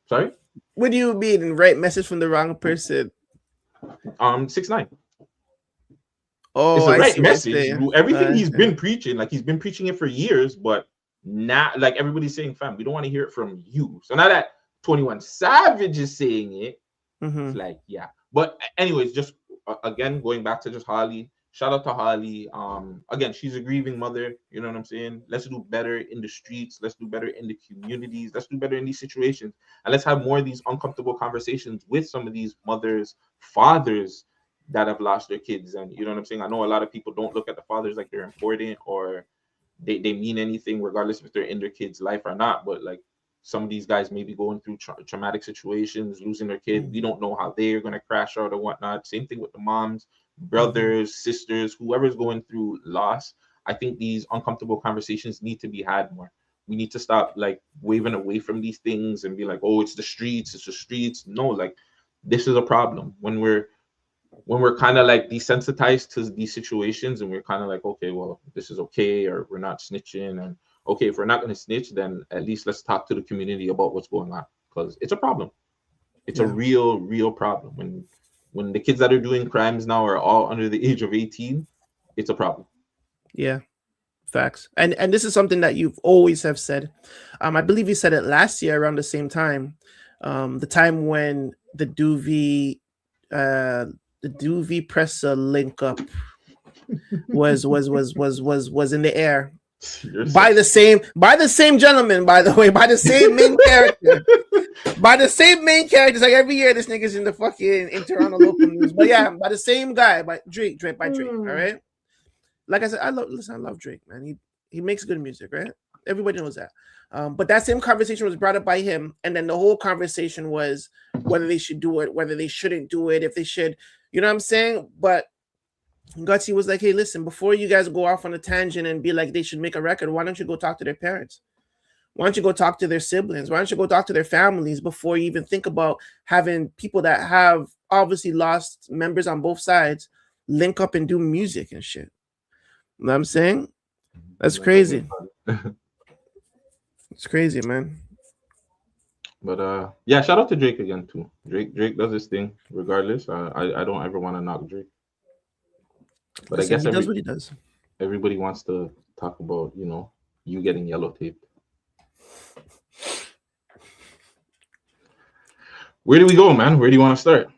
sorry? What do you mean right message from the wrong person? 6ix9ine. Oh, it's the right message. Everything he's been preaching, like he's been preaching it for years, but now like everybody's saying, fam, we don't want to hear it from you. So now that 21 Savage is saying it, it's like, yeah. But anyways, just again, going back to just Holly, shout out to Holly. Again, she's a grieving mother, you know what I'm saying? Let's do better in the streets, let's do better in the communities, let's do better in these situations, and let's have more of these uncomfortable conversations with some of these mothers, fathers that have lost their kids. And you know what I'm saying? I know a lot of people don't look at the fathers like they're important or they mean anything, regardless if they're in their kid's life or not. But like, some of these guys may be going through traumatic situations, losing their kid. We don't know how they're going to crash out or whatnot. Same thing with the moms, brothers, sisters, whoever's going through loss. I think these uncomfortable conversations need to be had more. We need to stop like waving away from these things and be like, oh, it's the streets. No, like, this is a problem. When we're kind of like desensitized to these situations and we're kind of like, okay, well, this is okay, or we're not snitching, and okay, if we're not going to snitch, then at least let's talk to the community about what's going on, because it's a problem. It's a real problem. When the kids that are doing crimes now are all under the age of 18, it's a problem. Yeah, facts. And this is something that you've always have said. I believe you said it last year around the same time, the time when the Doovie presser link up was in the air by the same gentleman, by the way, by the same main character, by the same main characters. Like every year, this nigga's in the fucking in Toronto local news, but yeah, by the same guy, by Drake. All right. Like I said, I love Drake, man. He makes good music, right? Everybody knows that. But that same conversation was brought up by him, and then the whole conversation was whether they should do it, whether they shouldn't do it, if they should, you know what I'm saying? But Guttzy was like, hey, listen, before you guys go off on a tangent and be like they should make a record, why don't you go talk to their parents? Why don't you go talk to their siblings? Why don't you go talk to their families before you even think about having people that have obviously lost members on both sides link up and do music and shit? You know what I'm saying? That's crazy. It's crazy, man. But yeah, shout out to Drake again too. Drake does his thing regardless. I don't ever want to knock Drake. But listen, I guess he does what he does. Everybody wants to talk about, you know, you getting yellow taped. Where do we go, man? Where do you want to start?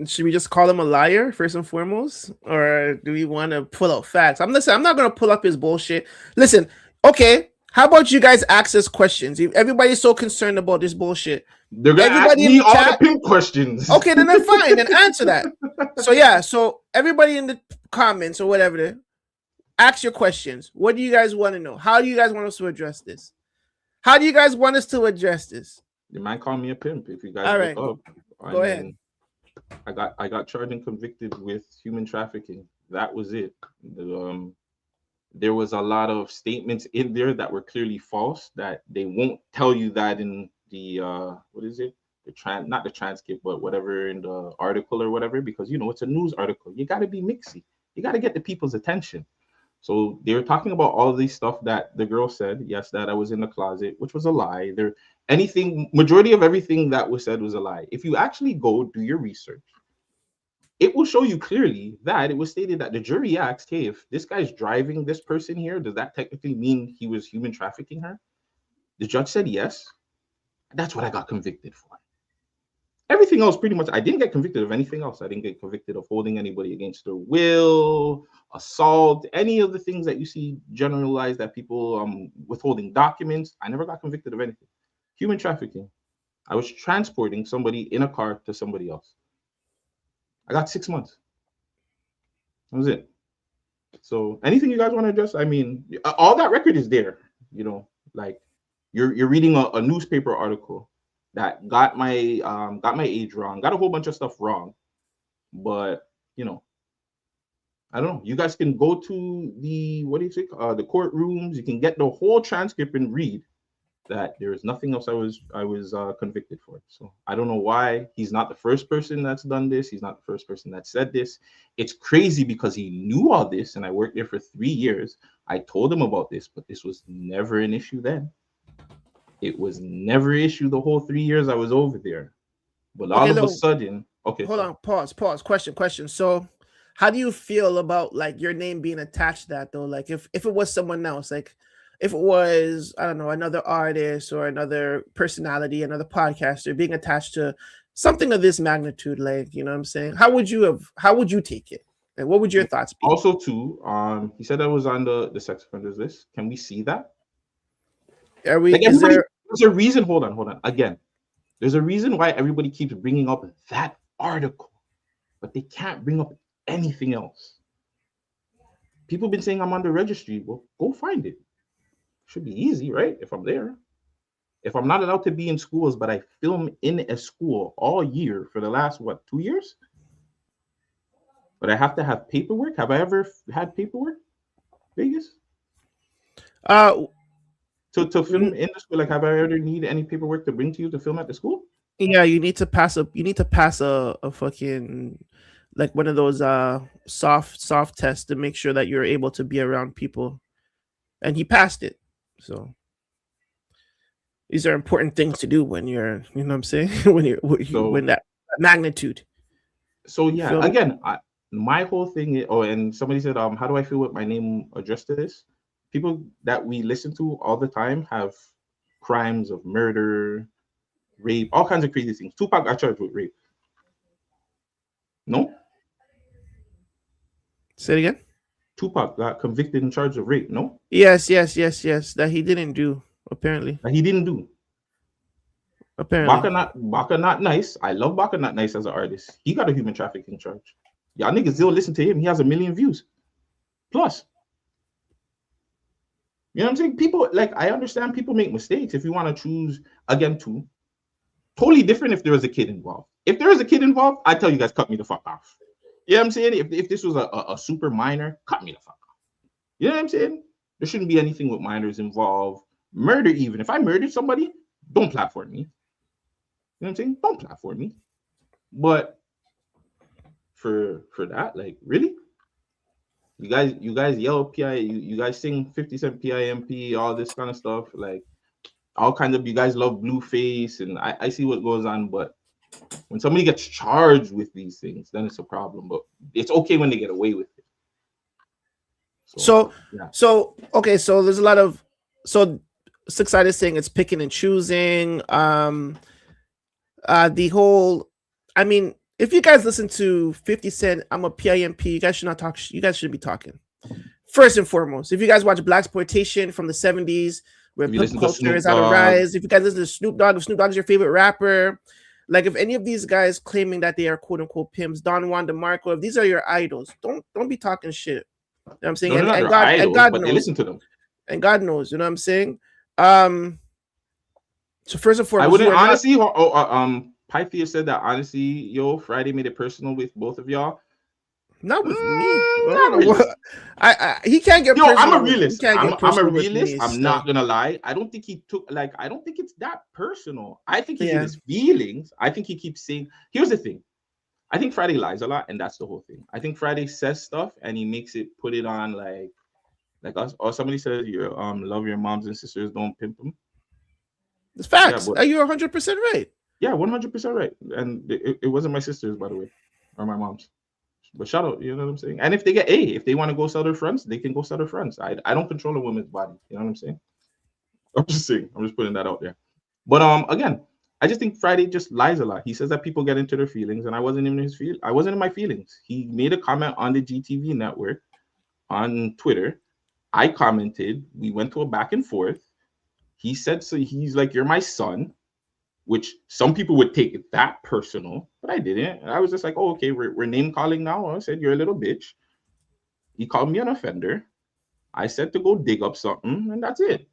Should we just call him a liar first and foremost, or do we want to pull out facts? I'm not gonna pull up his bullshit. Listen, okay. How about you guys ask us questions? If everybody's so concerned about this bullshit, They're gonna ask me all the pimp questions. Okay, then they're fine. Then answer that. So yeah, so everybody in the comments or whatever, ask your questions. What do you guys want to know? How do you guys want us to address this? How do you guys want us to address this? You might call me a pimp if you guys all right. Up. Go ahead. I got charged and convicted with human trafficking. That was it. There was a lot of statements in there that were clearly false. That they won't tell you that in the what is it? Not the transcript, but whatever in the article or whatever, because it's a news article. You got to be mixy. You got to get the people's attention. So they were talking about all of these stuff that the girl said. Yes, that I was in the closet, which was a lie. Majority of everything that was said was a lie. If you actually go do your research, it will show you clearly that it was stated that the jury asked, hey, if this guy's driving this person here, does that technically mean he was human trafficking her? The judge said yes. That's what I got convicted for. Everything else, pretty much, I didn't get convicted of anything else. I didn't get convicted of holding anybody against their will, assault, any of the things that you see generalized that people withholding documents. I never got convicted of anything. Human trafficking. I was transporting somebody in a car to somebody else. I got 6 months. That was it. So anything you guys want to address? I mean, all that record is there. Like you're reading a newspaper article that got my age wrong, got a whole bunch of stuff wrong. But I don't know. You guys can go to the the courtrooms. You can get the whole transcript and read that there is nothing else I was convicted for. So I don't know why he's not the first person that's done this. He's not the first person that said this. It's crazy because he knew all this, and I worked there for 3 years. I told him about this, but this was never an issue then. It was never an issue the whole 3 years I was over there. But all of a sudden, hold on, pause. Question. So how do you feel about like your name being attached to that though? Like if it was someone else, like if it was, I don't know, another artist or another personality, another podcaster being attached to something of this magnitude, like, you know what I'm saying? How would you take it? And what would your thoughts be? Also, too, he said I was on the sex offenders list. Can we see that? Are we? There's a reason. Hold on. Again, there's a reason why everybody keeps bringing up that article, but they can't bring up anything else. People have been saying I'm on the registry. Well, go find it. Should be easy, right? If I'm there. If I'm not allowed to be in schools, but I film in a school all year for the last, 2 years? But I have to have paperwork? Have I ever had paperwork? Vegas? To film in the school, like, have I ever need any paperwork to bring to you to film at the school? Yeah, you need to pass a fucking, like, one of those soft tests to make sure that you're able to be around people. And he passed it. So these are important things to do when you're, you know what I'm saying? when that magnitude. So yeah, again, my whole thing is, and somebody said, how do I feel with my name addressed to this? People that we listen to all the time have crimes of murder, rape, all kinds of crazy things. Tupac got charged with rape. No? Say it again? Tupac got convicted and charged of rape, no? Yes. That he didn't do, apparently. That he didn't do. Apparently. Baka Not Nice. I love Baka Not Nice as an artist. He got a human trafficking charge. Y'all niggas still listen to him. He has 1 million views. Plus. You know what I'm saying? People, like, I understand people make mistakes. If you want to choose, again, too, totally different if there was a kid involved. If there was a kid involved, I tell you guys, cut me the fuck off. You know what I'm saying? If this was a super minor, cut me the fuck off. You know what I'm saying? There shouldn't be anything with minors involved. Murder, even. If I murdered somebody, don't platform me. You know what I'm saying? Don't platform me. But for that, like, really? You guys yell PI, you guys sing 50 Cent PIMP, all this kind of stuff, like all kinds of, you guys love Blueface, and I see what goes on, but when somebody gets charged with these things, then it's a problem. But it's okay when they get away with it. So there's a lot of so 6ix9ine is saying it's picking and choosing. The whole, I mean, if you guys listen to 50 Cent, I'm a PIMP, you guys should not talk. You guys shouldn't be talking. First and foremost, if you guys watch Blaxploitation from the 70s, where pimp culture is on the rise, if you guys listen to Snoop Dogg, if Snoop Dogg is your favorite rapper, like if any of these guys claiming that they are quote unquote pimps, Don Juan DeMarco, if these are your idols, don't be talking shit. You know what I'm saying? No, and God knows. They listen to them. And God knows, you know what I'm saying? So first and foremost, I wouldn't honestly. Pythia said that honestly, yo, Friday made it personal with both of y'all. Not with me. He can't get. Yo, I'm a realist. I'm a realist. I'm not gonna lie. I don't think he took I don't think it's that personal. I think it's in his feelings. I think he keeps saying. Here's the thing. I think Friday lies a lot, and that's the whole thing. I think Friday says stuff, and he makes it put it on like us. Or somebody says, "You love your moms and sisters, don't pimp them." It's facts. Are you 100% right? Yeah, 100% right. And it wasn't my sisters, by the way, or my mom's. But shout out, you know what I'm saying? And if they get if they want to go sell their friends, they can go sell their friends. I don't control a woman's body. You know what I'm saying? I'm just saying. I'm just putting that out there. But again, I just think Friday just lies a lot. He says that people get into their feelings, and I wasn't even I wasn't in my feelings. He made a comment on the GTV network on Twitter. I commented. We went to a back and forth. He said, so he's like, "You're my son," which some people would take it that personal, but I didn't. I was just like, "Oh, okay, we're name calling now." I said, "You're a little bitch." He called me an offender. I said to go dig up something, and that's it.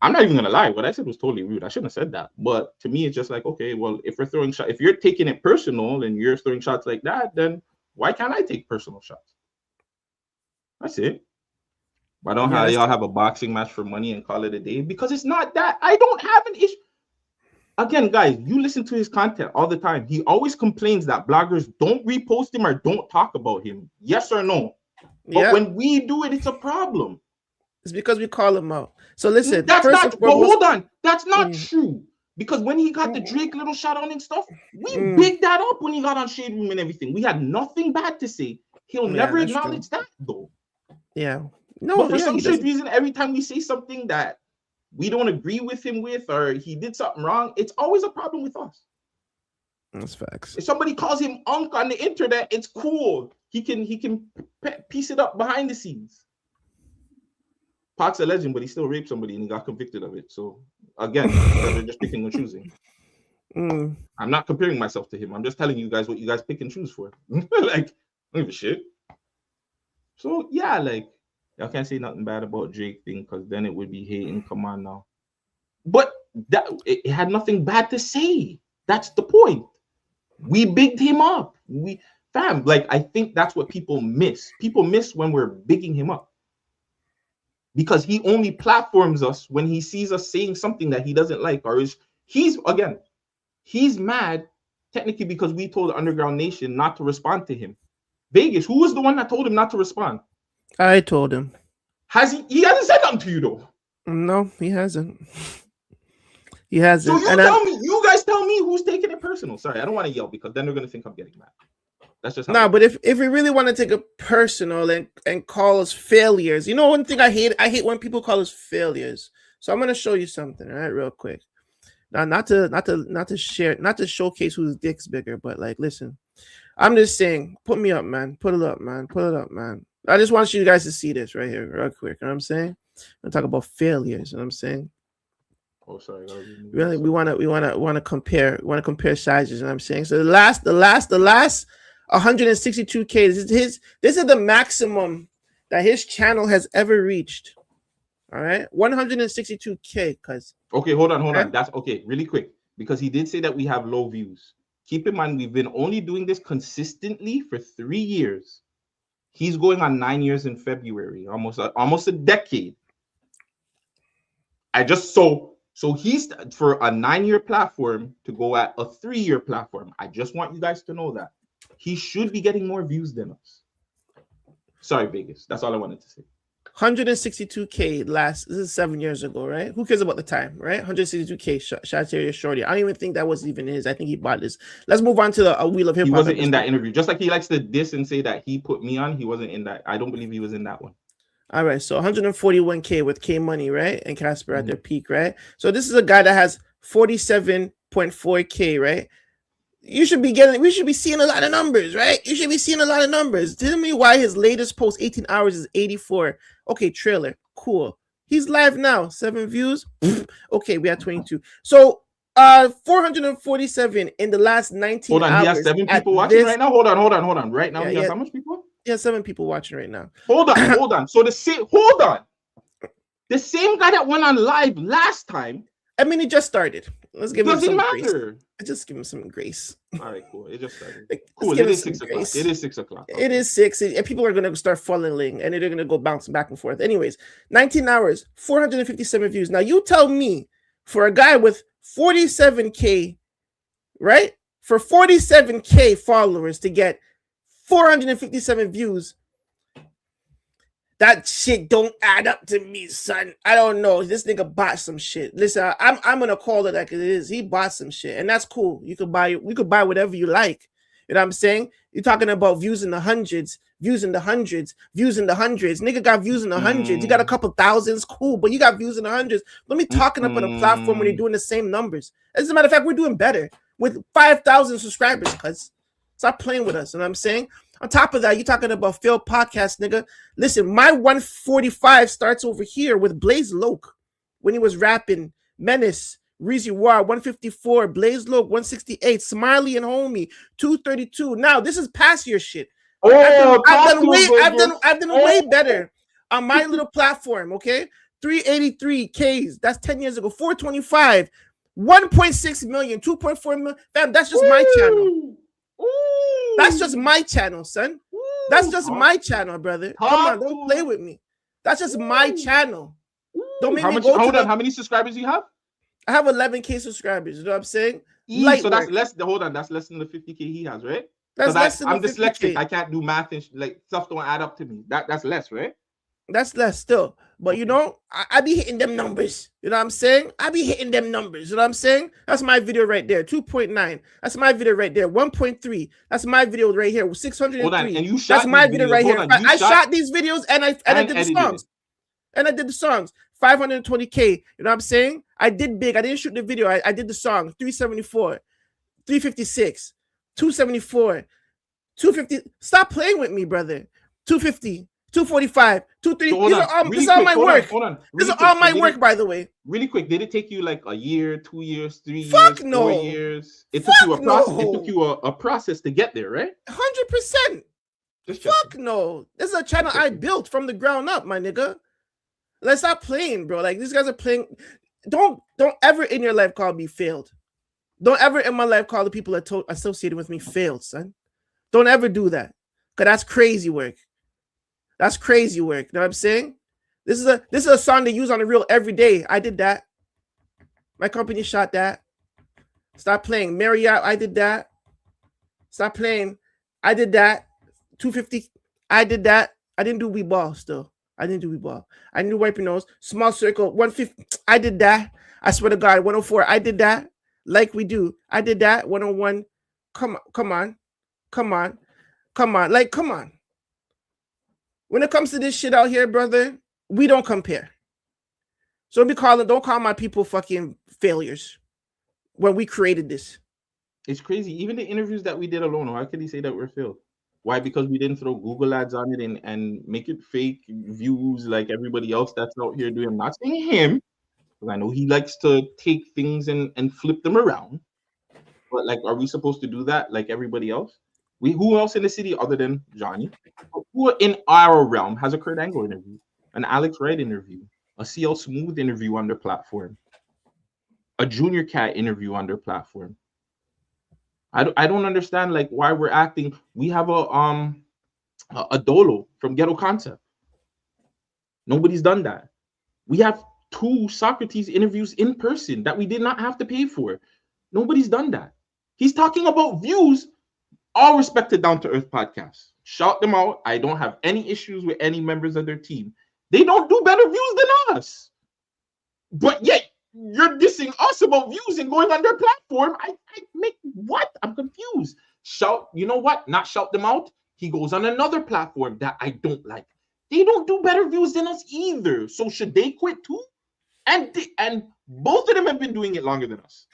I'm not even gonna lie. What I said was totally rude. I shouldn't have said that. But to me, it's just like, okay, well, if we're throwing shots, if you're taking it personal and you're throwing shots like that, then why can't I take personal shots? That's it. Why don't y'all have a boxing match for money and call it a day? Because it's not that. I don't have an issue. Again, guys, you listen to his content all the time. He always complains that bloggers don't repost him or don't talk about him. Yes or no? But when we do it, it's a problem. It's because we call him out. So listen, that's not. But hold on, that's not true. Because when he got the Drake little shot on and stuff, we bigged that up when he got on Shade Room and everything. We had nothing bad to say. He'll never acknowledge that though. Yeah. No, but for some shit reason, every time we say something that we don't agree with him with, or he did something wrong, it's always a problem with us. That's facts. If somebody calls him Unk on the internet, it's cool. He can piece it up behind the scenes. Pac's a legend, but he still raped somebody and he got convicted of it. So again, they're just picking and choosing. I'm not comparing myself to him. I'm just telling you guys what you guys pick and choose for. Like, I don't give a shit. So yeah, like, y'all can't say nothing bad about Drake thing because then it would be hating. Come on now. But that it had nothing bad to say. That's the point. We bigged him up. Like, I think that's what people miss. People miss when we're bigging him up. Because he only platforms us when he sees us saying something that he doesn't like, or he's mad technically because we told Underground Nation not to respond to him. Vegas, who was the one that told him not to respond? I told him. He hasn't said nothing to you though. No, he hasn't. He hasn't. So you guys tell me who's taking it personal. Sorry, I don't want to yell because then they're gonna think I'm getting mad. That's just but if we really want to take it personal and call us failures, you know, one thing I hate when people call us failures. So I'm gonna show you something, all right, real quick. Now, not to showcase whose dick's bigger, but like, listen, I'm just saying, put me up, man. Put it up, man. I just want you guys to see this right here, real quick. You know what I'm saying? I'm talking about failures. You know what I'm saying? Oh, sorry. Really, we want to compare sizes. You know what I'm saying? So the last 162K. This is the maximum that his channel has ever reached. All right, 162K. Okay, hold on. That's okay. Really quick, because he did say that we have low views. Keep in mind, we've been only doing this consistently for 3 years. He's going on 9 years in February, almost a decade. So he's for a 9-year platform to go at a 3-year platform. I just want you guys to know that he should be getting more views than us. Sorry, Vegas. That's all I wanted to say. 162K this is 7 years ago, right? Who cares about the time, right? 162K Shotteria Shorty. I don't even think that was even his. I think he bought this. Let's move on to a Wheel of Hip Hop. He wasn't in that interview. Just like he likes to diss and say that he put me on, he wasn't in that. I don't believe he was in that one. All right, so 141K with K Money, right? And Casper at their peak, right? So this is a guy that has 47.4K, right? We should be seeing a lot of numbers, right? You should be seeing a lot of numbers. Tell me why his latest post, 18 hours, is 84. Okay, trailer, cool. He's live now, 7 views. Okay, we have 22. So 447 in the last 19 hours. Hold on, he has 7 people watching right now. Hold on. Right now, he has how much people? He has 7 people watching right now. Hold on. So the same guy that went on live last time. I mean, he just started. Let's give him some matter. Grace. Just give him some grace. All right, cool. It just started. Cool. It is 6 o'clock. It is 6 o'clock. It is 6. And people are going to start following, and they're going to go bouncing back and forth. Anyways, 19 hours, 457 views. Now, you tell me, for a guy with 47K, right? For 47K followers to get 457 views, that shit don't add up to me, son. I don't know. This nigga bought some shit. Listen, I'm gonna call it like it is. He bought some shit, and that's cool. We could buy whatever you like. You know what I'm saying? You're talking about views in the hundreds, views in the hundreds, views in the hundreds. Nigga got views in the hundreds. You got a couple thousands, cool, but you got views in the hundreds. Let me talking up on a platform when you're doing the same numbers. As a matter of fact, we're doing better with 5,000 subscribers, cuz. Stop playing with us. You know what I'm saying? On top of that, you're talking about failed podcast, nigga. Listen, my 145 starts over here with Blaze Loke when he was rapping Menace, Reezy War, 154, Blaze Loke, 168, Smiley and Homie, 232. Now, this is past your shit. I've done way better on my little platform, okay? 383 Ks, that's 10 years ago. 425, 1.6 million, 2.4 million. Fam, that's just my channel. That's just my channel, son. That's just my channel, brother. Come on, don't play with me. That's just my channel. Don't make me go how many subscribers do you have? I have 11K subscribers. You know what I'm saying? So that's less. That's less than the 50K he has, right? That's less than I'm the dyslexic. 50K. I can't do math and like stuff don't add up to me. That's less, right? That's less still. But you know, I be hitting them numbers. You know what I'm saying? I be hitting them numbers. You know what I'm saying? That's my video right there. 2.9. That's my video right there. 1.3. That's my video right here. 603. Hold on. And you shot That's my video right here. I shot these videos and I did the songs. It. And I did the songs. 520K. You know what I'm saying? I did big. I didn't shoot the video. I did the song. 374, 356, 274, 250. Stop playing with me, brother. 250, 245, 230. These are all my work. These are all my work, by the way. Really quick, did it take you like a year, 2 years, 3 years, Fuck no. 4 years? It took you a process. It took you a process to get there, right? 100%. Fuck no. This is a channel I built from the ground up, my nigga. Let's stop playing, bro. Like, these guys are playing. Don't ever in your life call me failed. Don't ever in my life call the people that associated with me failed, son. Don't ever do that. Because that's crazy work. That's crazy work. You know what I'm saying? This is a song they use on the reel every day. I did that. My company shot that. Stop playing. Marriott, I did that. Stop playing. I did that. 250. I did that. I didn't do We Ball still. I didn't do We Ball. I didn't do Wipe Your Nose. Small Circle, 150. I did that. I swear to God, 104. I did that. Like We Do. I did that. 101. Come on. Like, come on. When it comes to this shit out here, brother, we don't compare. So don't call my people fucking failures when we created this. It's crazy. Even the interviews that we did alone, why could he say that we're failed? Why? Because we didn't throw Google ads on it and make it fake views like everybody else that's out here doing. I'm not saying him, because I know he likes to take things and flip them around. But like, are we supposed to do that like everybody else? Who else in the city other than Johnny? Who in our realm has a Kurt Angle interview, an Alex Wright interview, a CL Smooth interview on their platform, a Junior Cat interview on their platform? I don't understand like why we're acting. We have a Dolo from Ghetto Concept. Nobody's done that. We have 2 Socrates interviews in person that we did not have to pay for. Nobody's done that. He's talking about views. All respect to Down to Earth podcast. Shout them out. I don't have any issues with any members of their team. They don't do better views than us. But yet you're dissing us about views and going on their platform. I make what? I'm confused. You know what? Not shout them out. He goes on another platform that I don't like. they don't do better views than us either. So should they quit too? And both of them have been doing it longer than us.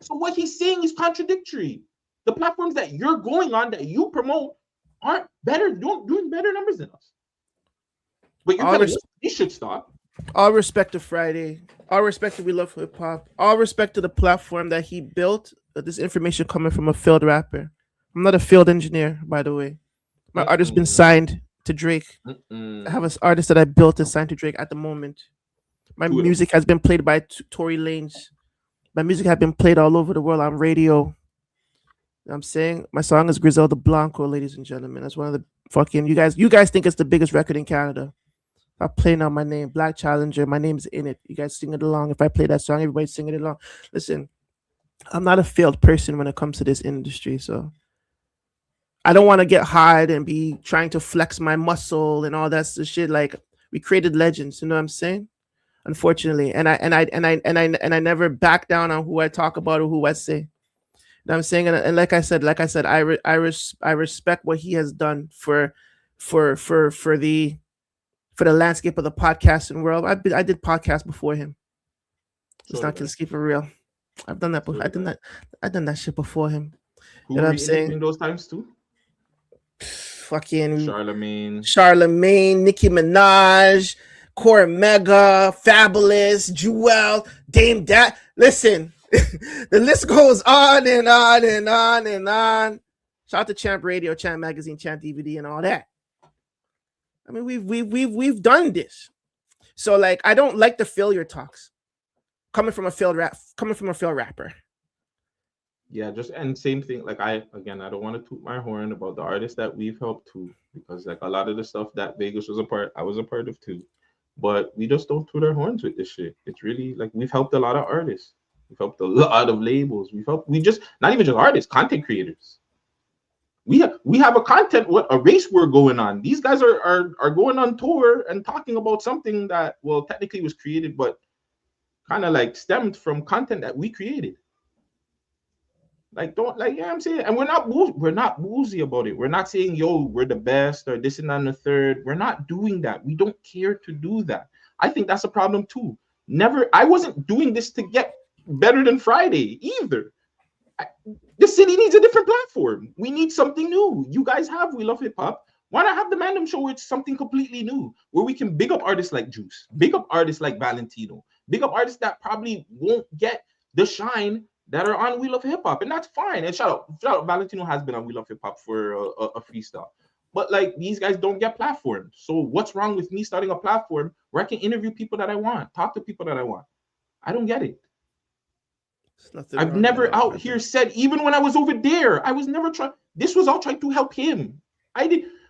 So what he's saying is contradictory. The platforms that you're going on that you promote aren't better, doing better numbers than us. But you're telling us they should stop. All respect to Friday. All respect to We Love Hip Hop. All respect to the platform that he built. This information coming from a field rapper. I'm not a field engineer, by the way. My artist been signed to Drake. I have an artist that I built and signed to Drake at the moment. My music has been played by Tory Lanez. My music has been played all over the world on radio. You know what I'm saying? My song is Griselda Blanco, ladies and gentlemen. That's one of the fucking you guys think it's the biggest record in Canada. I play now my name, Black Challenger. My name's in it. You guys sing it along. If I play that song, everybody's singing it along. Listen, I'm not a failed person when it comes to this industry, so I don't want to get hard and be trying to flex my muscle and all that shit. Like, we created legends, you know what I'm saying? Unfortunately, and I never back down on who I talk about or who I say. You know what I'm saying? And like I said, I respect what he has done for the landscape of the podcasting world. I did podcasts before him. Let's keep it real. I've done that before. I've done that shit before him. Who you know what I'm saying? In those times too? Fucking Charlemagne, Nicki Minaj, Cormega, Fabulous, Jewel, Dame Dat. Listen, the list goes on and on and on and on. Shout out to Champ Radio, Champ Magazine, Champ DVD, and all that. I mean, we've done this. So like, I don't like the failure talks coming from a failed rapper. Yeah, and same thing. Like I don't want to toot my horn about the artists that we've helped too, because like a lot of the stuff that Vegas I was a part of too. But we just don't toot our horns with this shit. It's really like we've helped a lot of artists. We've helped a lot of labels. Not even just artists, content creators. We have a race war going on. These guys are going on tour and talking about something that, well, technically was created, but kind of like stemmed from content that we created. Like, I'm saying, and we're not boozy about it. We're not saying, yo, we're the best or this and that and the third. We're not doing that. We don't care to do that. I think that's a problem too. I wasn't doing this to get better than Friday either. The city needs a different platform. We need something new. You guys have We Love Hip Hop. Why not have the Mandem Show where it's something completely new, where we can big up artists like Juice, big up artists like Valentino, big up artists that probably won't get the shine that are on We Love Hip Hop, and that's fine. And shout out, Valentino has been on We Love Hip Hop for a freestyle. But like, these guys don't get platforms. So what's wrong with me starting a platform where I can interview people that I want, talk to people that I want? I don't get it. I've never out here said, even when I was over there, I was never trying. This was all trying to help him.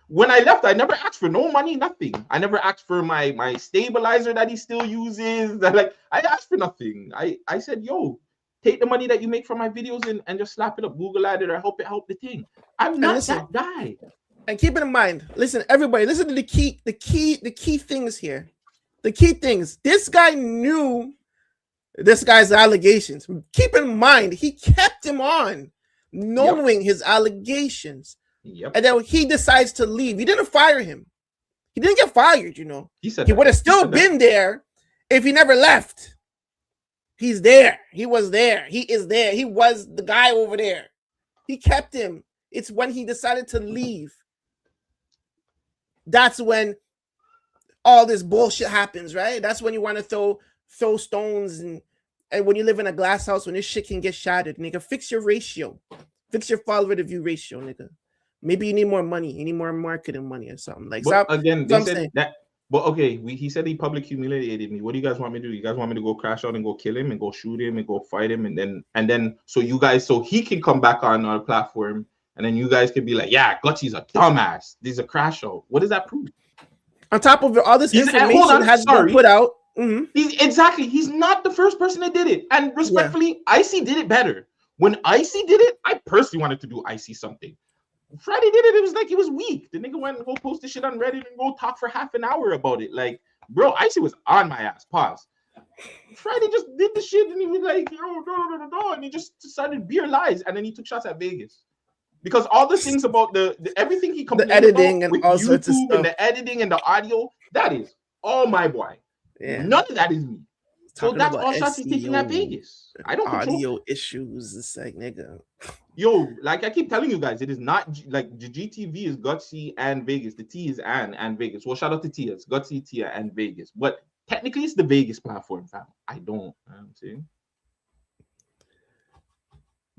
When I left, I never asked for no money, nothing. I never asked for my stabilizer that he still uses. I asked for nothing. I said, yo, take the money that you make from my videos and just slap it up, Google at it, or help the thing. I'm not that guy. And keep it in mind, listen, everybody, listen to the key things here. The key things. This guy knew this guy's allegations. Keep in mind, he kept him on, knowing his allegations. Yep. And then he decides to leave. He didn't fire him. He didn't get fired, you know. He would have still been there if he never left. He's there. He was there. He is there. He was the guy over there. He kept him. It's when he decided to leave. That's when all this bullshit happens, right? That's when you want to throw stones and when you live in a glass house, when this shit can get shattered, nigga, fix your ratio. Fix your follower to view ratio, nigga. Maybe you need more money. You need more marketing money or something. Like, but again, they said that. But okay, he said he publicly humiliated me. What do you guys want me to do? You guys want me to go crash out and go kill him and go shoot him and go fight him and then so he can come back on our platform and then you guys can be like, yeah, Gutzy's a dumbass. This is a crash out. What does that prove? On top of it, all this information has been put out. Mm-hmm. He's not the first person that did it. And respectfully, Icy did it better. When Icy did it, I personally wanted to do Icy something. Friday did it. It was like he was weak. The nigga went and go post the shit on Reddit and go talk for half an hour about it. Like, bro, Icy was on my ass. Pause. Friday just did the shit and he was like, yo, no, and he just started beer lies and then he took shots at Vegas because all the things about the everything he complained editing about and with all sorts of YouTube stuff. and the editing and the audio, that is all my boy. Yeah. None of that is me. So Talking that's about all shots he's taking at SEO, Vegas. I don't control. audio issues. It's like, nigga. Yo, like I keep telling you guys, it is not like the GTV is Gutsy and Vegas. The T is and Vegas. Well, shout out to Tia. It's Gutsy, Tia, and Vegas. But technically, it's the Vegas platform, fam. I don't. I'm saying.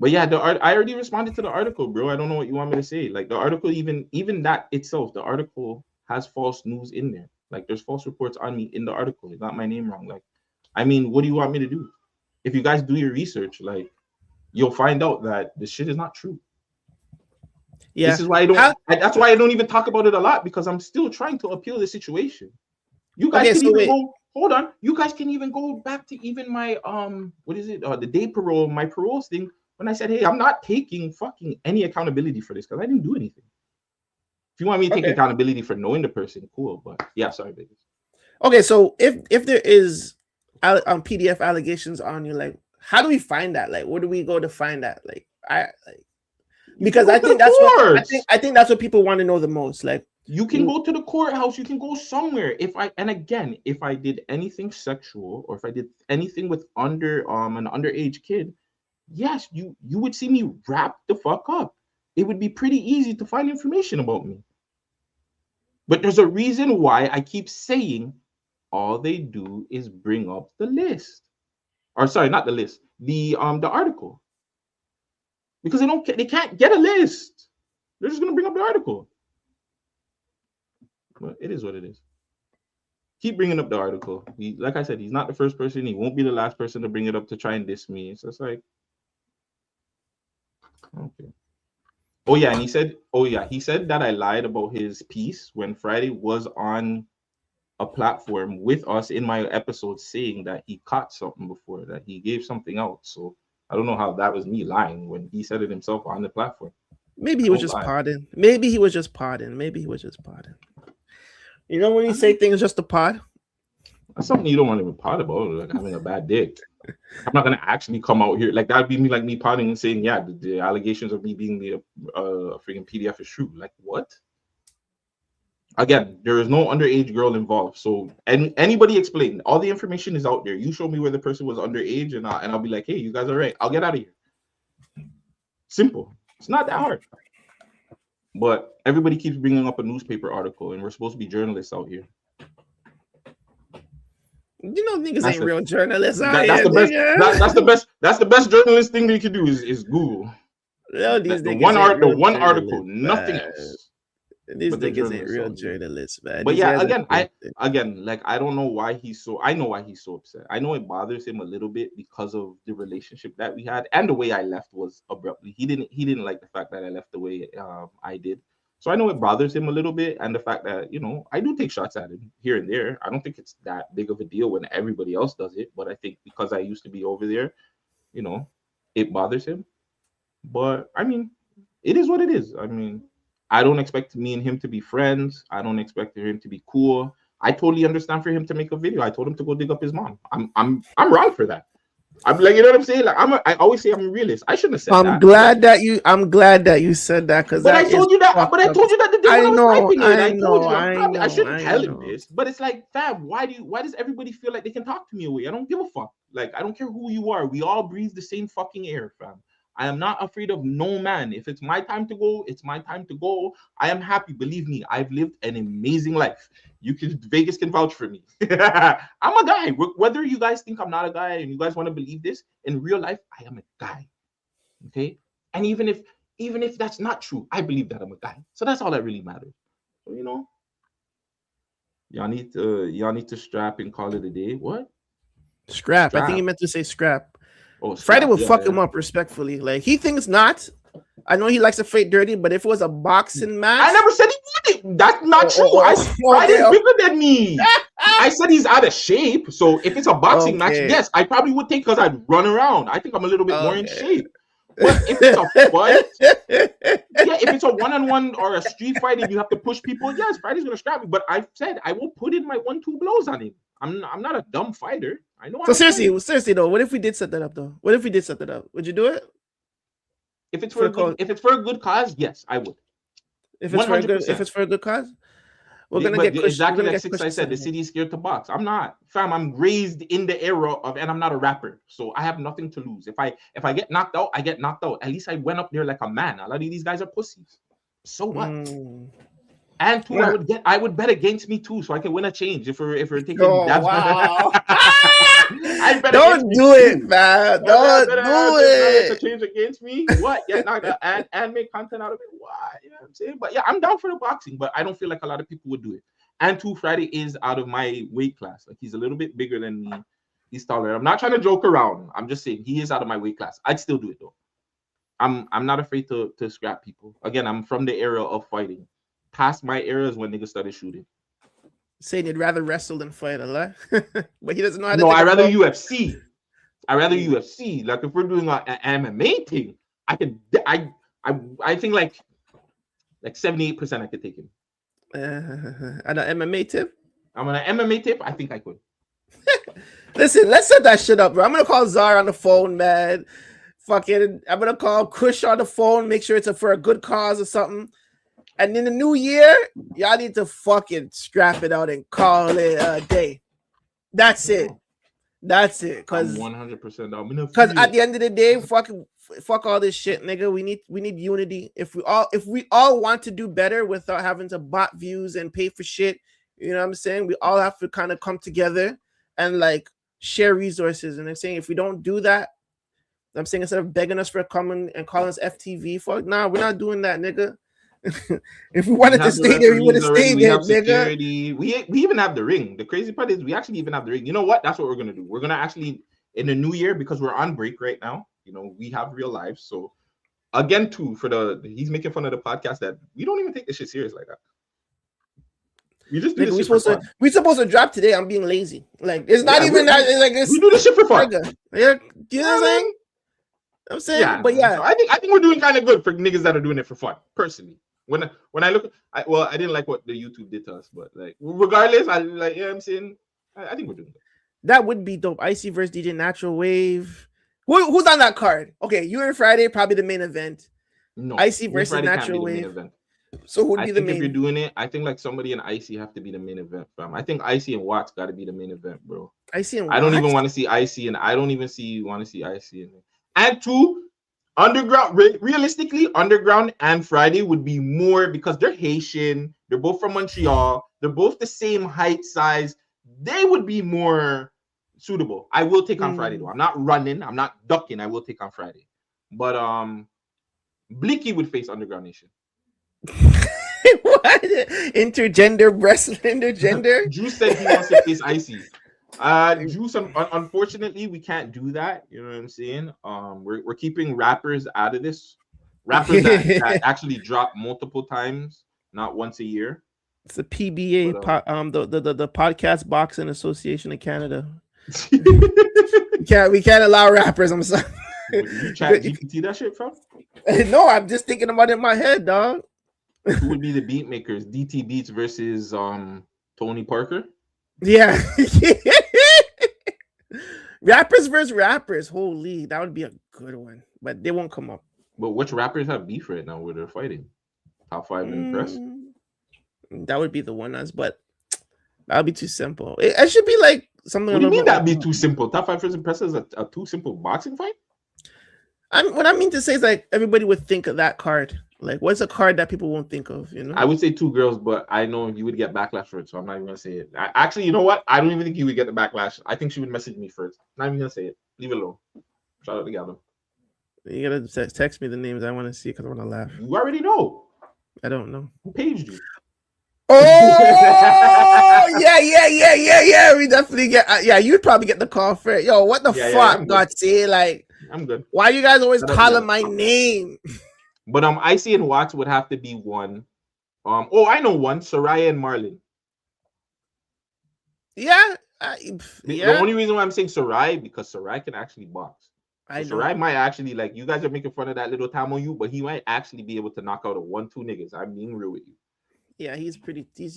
But yeah, I already responded to the article, bro. I don't know what you want me to say. Like the article, even that itself, the article has false news in there. Like there's false reports on me in the article. It got my name wrong. Like, I mean, what do you want me to do? If you guys do your research, like, you'll find out that this shit is not true. Yeah, this is why that's why I don't even talk about it a lot, because I'm still trying to appeal the situation. You guys go. Hold on. You guys can even go back to even my what is it? The day parole, my parole thing. When I said, hey, I'm not taking fucking any accountability for this because I didn't do anything. If you want me to take accountability for knowing the person, cool. But yeah, sorry, baby. Okay, so if there is PDF allegations on you, like, how do we find that? Like, where do we go to find that? Because I think that's what I think that's what people want to know the most. Like, you can go to the courthouse, you can go somewhere. If I did anything sexual or if I did anything with an underage kid, yes, you would see me wrap the fuck up. It would be pretty easy to find information about me. But there's a reason why I keep saying all they do is bring up the list. Or sorry, not the list, the article. Because they can't get a list. They're just gonna bring up the article. But it is what it is. Keep bringing up the article. Like I said, he's not the first person. He won't be the last person to bring it up to try and diss me. So it's like, okay. Oh yeah, and he said that I lied about his piece when Friday was on a platform with us in my episode saying that he caught something before, that he gave something out. So I don't know how that was me lying when he said it himself on the platform. Maybe he was just podding. Maybe he was just podding. You know when you say things just to pod? That's something you don't want to pod about, like having a bad dick. I'm not gonna actually come out here like that'd be me, like me podding and saying, yeah, the allegations of me being the freaking PDF is true. Like what? Again, there is no underage girl involved. So anybody explain. All the information is out there. You show me where the person was underage, and I'll be like, hey, you guys are right. I'll get out of here. Simple. It's not that hard. But everybody keeps bringing up a newspaper article, and we're supposed to be journalists out here. You know, niggas ain't real journalists. That's the best journalist thing they can do is Google. The one article, nothing else. These niggas ain't real journalists, man. But yeah, I don't know why he's so. I know why he's so upset. I know it bothers him a little bit because of the relationship that we had, and the way I left was abruptly. He didn't like the fact that I left the way I did. So I know it bothers him a little bit, and the fact that, you know, I do take shots at him here and there. I don't think it's that big of a deal when everybody else does it, but I think because I used to be over there, you know, it bothers him. But I mean, it is what it is. I mean, I don't expect me and him to be friends. I don't expect him to be cool. I totally understand for him to make a video. I told him to go dig up his mom. I'm wrong for that. I'm like, you know what I'm saying? Like I always say I'm a realist. I shouldn't have said that. I'm glad that you said that, because I told you that the day I was typing it. I shouldn't tell him this, but it's like, fam, why does everybody feel like they can talk to me away? I don't give a fuck. Like, I don't care who you are. We all breathe the same fucking air, fam. I am not afraid of no man. If it's my time to go, it's my time to go. I am happy. Believe me, I've lived an amazing life. Vegas can vouch for me. I'm a guy. Whether you guys think I'm not a guy and you guys want to believe this, in real life, I am a guy. Okay? And even if that's not true, I believe that I'm a guy. So that's all that really matters. So, you know, y'all need to strap and call it a day. What? Scrap. I think he meant to say scrap. Oh, Friday will fuck him up respectfully. Like, he thinks not. I know he likes to fight dirty, but if it was a boxing match, I never said he would. That's not true. Friday's bigger than me. I said he's out of shape. So if it's a boxing match, yes, I probably would take, because I'd run around. I think I'm a little bit more in shape. But if it's a fight, if it's a one-on-one or a street fight and you have to push people, yes, Friday's gonna strap me. But I said I will put in my 1-2 blows on him. I'm not a dumb fighter. I know. So seriously though, what if we did set that up though? Would you do it? If it's for a good cause, yes, I would. If it's 100%. If it's for a good cause, we're gonna get exactly like Six. I said the city is scared to box. I'm not, fam. I'm raised in the era of, and I'm not a rapper, so I have nothing to lose. If I get knocked out, I get knocked out. At least I went up there like a man. A lot of these guys are pussies. So what? And two, I would bet against me too, so I can win a change if we're taking. That's wow. I bet don't do it, man. Don't do it. A change against me. What? Yeah, not and make content out of it. Why? You know what I'm saying? But yeah, I'm down for the boxing, but I don't feel like a lot of people would do it. And two, Friday is out of my weight class. Like he's a little bit bigger than me. He's taller. I'm not trying to joke around. I'm just saying he is out of my weight class. I'd still do it though. I'm not afraid to scrap people. Again, I'm from the era of fighting. Past my era is when niggas started shooting. Saying you'd rather wrestle than fight, Allah. But he doesn't know how to. No, I rather UFC. UFC. Like if we're doing an MMA thing, I think like 78% I could take him. And an MMA tip? I'm on an MMA tip. I think I could. Listen, let's set that shit up, bro. I'm gonna call Zara on the phone, man. Fucking, I'm gonna call Kush on the phone. Make sure it's for a good cause or something. And in the new year, y'all need to fucking scrap it out and call it a day. That's it. That's it. Cause 100% down. Because at the end of the day, fuck all this shit, nigga. We need unity. If we all want to do better without having to bot views and pay for shit, you know what I'm saying? We all have to kind of come together and like share resources. And I'm saying if we don't do that, I'm saying instead of begging us for coming and calling us FTV, fuck, nah, we're not doing that, nigga. If we wanted to stay there, we would have stayed there, nigga. We even have the ring. The crazy part is we actually even have the ring. You know what? That's what we're gonna do. We're gonna actually in the new year, because we're on break right now. You know, we have real lives. So again, too, he's making fun of the podcast that we don't even take this shit serious like that. We just do this shit we're supposed to drop today. I'm being lazy. Like it's not even that. It's like we do this shit for fun. Yeah, you know what I'm saying? Yeah, but yeah, so I think we're doing kind of good for niggas that are doing it for fun. Personally, when I look, I didn't like what the YouTube did to us, but like regardless, I like. Yeah, I'm saying I think we're doing good. That would be dope. Icy versus DJ Natural Wave. Who's on that card? Okay, you and Friday probably the main event. No, Icy versus Natural Wave. So who'd be the main? If you're doing it, I think like somebody in Icy have to be the main event, fam. I think Icy and Watts got to be the main event, bro. Icy and Watts? I don't even want to see Icy, and I don't even want to see Icy in it. And two, underground, realistically, underground and Friday would be more because they're Haitian. They're both from Montreal. They're both the same height, size. They would be more suitable. I will take on Friday though. I'm not running. I'm not ducking. I will take on Friday. But Blicky would face Underground Nation. What? Intergender wrestling? Intergender? Juice said he wants to face Icy. Juice, unfortunately, we can't do that. You know what I'm saying? We're keeping rappers out of this. Rappers that actually drop multiple times, not once a year. It's the PBA, the Podcast Boxing Association of Canada. we can't allow rappers. I'm sorry. You chat GPT that shit, fam? No, I'm just thinking about it in my head, dog. Who would be the beat makers? DT Beats versus Tony Parker? Yeah. Rappers versus rappers. Holy, that would be a good one. But they won't come up. But which rappers have beef right now where they're fighting? Top 5 in the press? That would be the one but that would be too simple. It should be like something. What do you mean that'd be too simple? Top 5 first impress is a too simple boxing fight? What I mean to say is like everybody would think of that card. Like, what's a card that people won't think of? You know, I would say 2 girls, but I know you would get backlash for it, so I'm not even gonna say it. Actually, you know what? I don't even think you would get the backlash. I think she would message me first. Not even gonna say it. Leave it alone. Shout out to Gavin. You gotta text me the names I want to see because I want to laugh. You already know. I don't know. Who paged you? Oh yeah. We definitely get. You'd probably get the call for it. Yo, what the fuck, Guttzy? Like, I'm good. Why you guys always calling my name? But Icy and Watts would have to be one. I know one. Soraya and Marlon. Yeah. The only reason why I'm saying Soraya because Soraya can actually box. Soraya might actually, like, you guys are making fun of that little time on you, but he might actually be able to knock out a 1-2 niggas. I'm being real with you. Yeah, he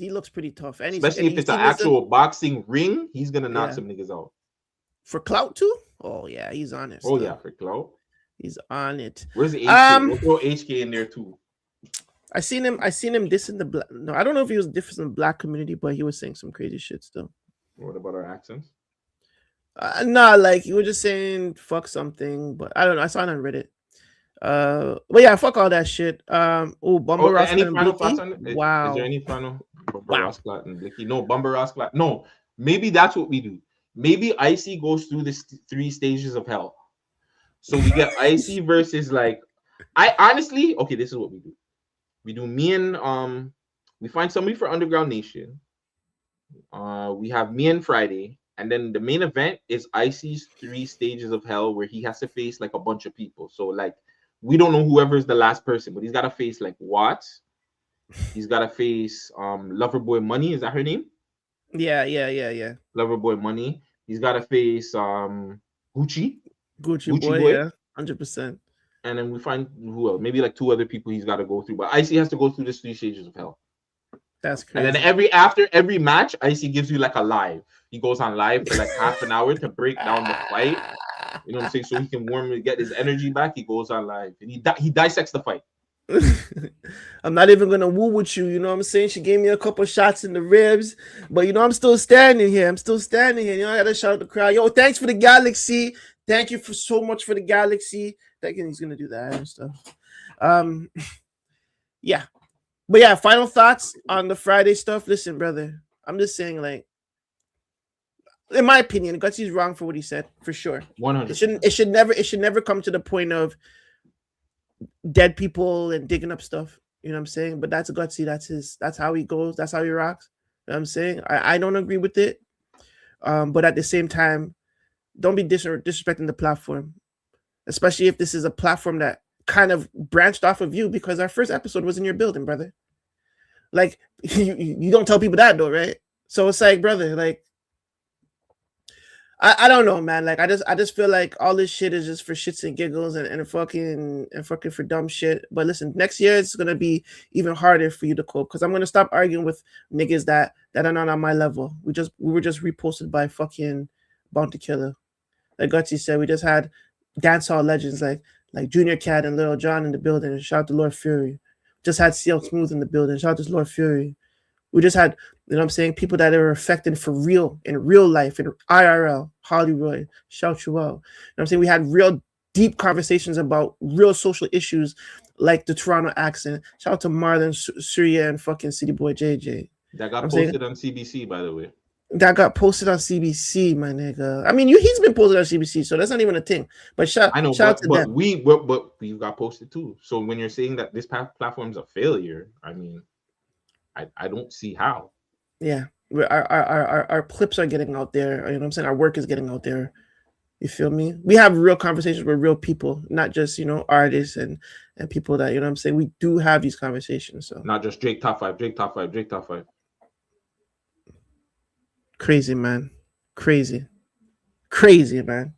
looks pretty tough. And especially if it's an actual boxing ring, he's gonna knock some niggas out. For clout too? Oh yeah, he's honest. Oh yeah, for clout. He's on it. Where's the HK? We'll throw HK in there too. I seen him dissing the black. No, I don't know if he was different in the black community, but he was saying some crazy shit still. What about our accents? Nah, like he was just saying fuck something, but I don't know. I saw it on Reddit. But yeah, fuck all that shit. Bumble Ross any and final Blicky? thoughts on it? Wow. Is there any final Ross and Blicky? No, Bumble Ross. No, maybe that's what we do. Maybe Icy goes through the 3 stages of hell. So we get Icy versus like, I honestly, okay, this is what we do. We do me and we find somebody for Underground Nation. We have me and Friday, and then the main event is Icy's 3 stages of hell where he has to face like a bunch of people. So like we don't know whoever is the last person, but he's got to face like Watts. He's got to face Loverboy Money. Is that her name? Yeah. Loverboy Money. He's got to face Guttzy boy, yeah, 100%. And then we find who else? Maybe like 2 other people he's got to go through. But Icy has to go through this 3 stages of hell. That's crazy. And then after every match, Icy gives you like a live. He goes on live for like half an hour to break down the fight. You know what I'm saying? So he can get his energy back. He goes on live and he dissects the fight. I'm not even gonna woo with you. You know what I'm saying? She gave me a couple shots in the ribs, but you know I'm still standing here. You know I gotta shout out the crowd. Yo, thanks for the galaxy. Thank you for so much for the galaxy. Thinking he's gonna do that and stuff. Yeah. But yeah, final thoughts on the Friday stuff. Listen, brother, I'm just saying, like, in my opinion, Gutsy's wrong for what he said, for sure. 100. It should never come to the point of dead people and digging up stuff. You know what I'm saying? But that's Gutsy. That's how he goes. That's how he rocks. You know what I'm saying? I don't agree with it. But at the same time, don't be disrespecting the platform, especially if this is a platform that kind of branched off of you, because our first episode was in your building, brother. Like you don't tell people that though, right? So it's like, brother, like I don't know, man. Like I just feel like all this shit is just for shits and giggles and fucking for dumb shit. But listen, next year it's gonna be even harder for you to cope, because I'm gonna stop arguing with niggas that are not on my level. We were just reposted by fucking Bounty Killer. Like Gutsy said, we just had dancehall legends like Junior Cat and Lil Jon in the building. Shout out to Lord Fury. Just had CL Smooth in the building. Shout out to Lord Fury. We just had, you know what I'm saying, people that are affected for real, in real life, in IRL, Hollywood, shout you out. You know what I'm saying? We had real deep conversations about real social issues like the Toronto accent. Shout out to Marlon Surya and fucking City Boy JJ. That got posted on CBC, by the way. That got posted on CBC, my nigga. I mean, he's been posted on CBC, so that's not even a thing. But shout out to them. We got posted too. So when you're saying that this platform's a failure, I mean, I don't see how. Yeah, our clips are getting out there. You know what I'm saying? Our work is getting out there. You feel me? We have real conversations with real people, not just, you know, artists and people that, you know what I'm saying? We do have these conversations. So not just Drake top 5. Crazy, man. Crazy, man.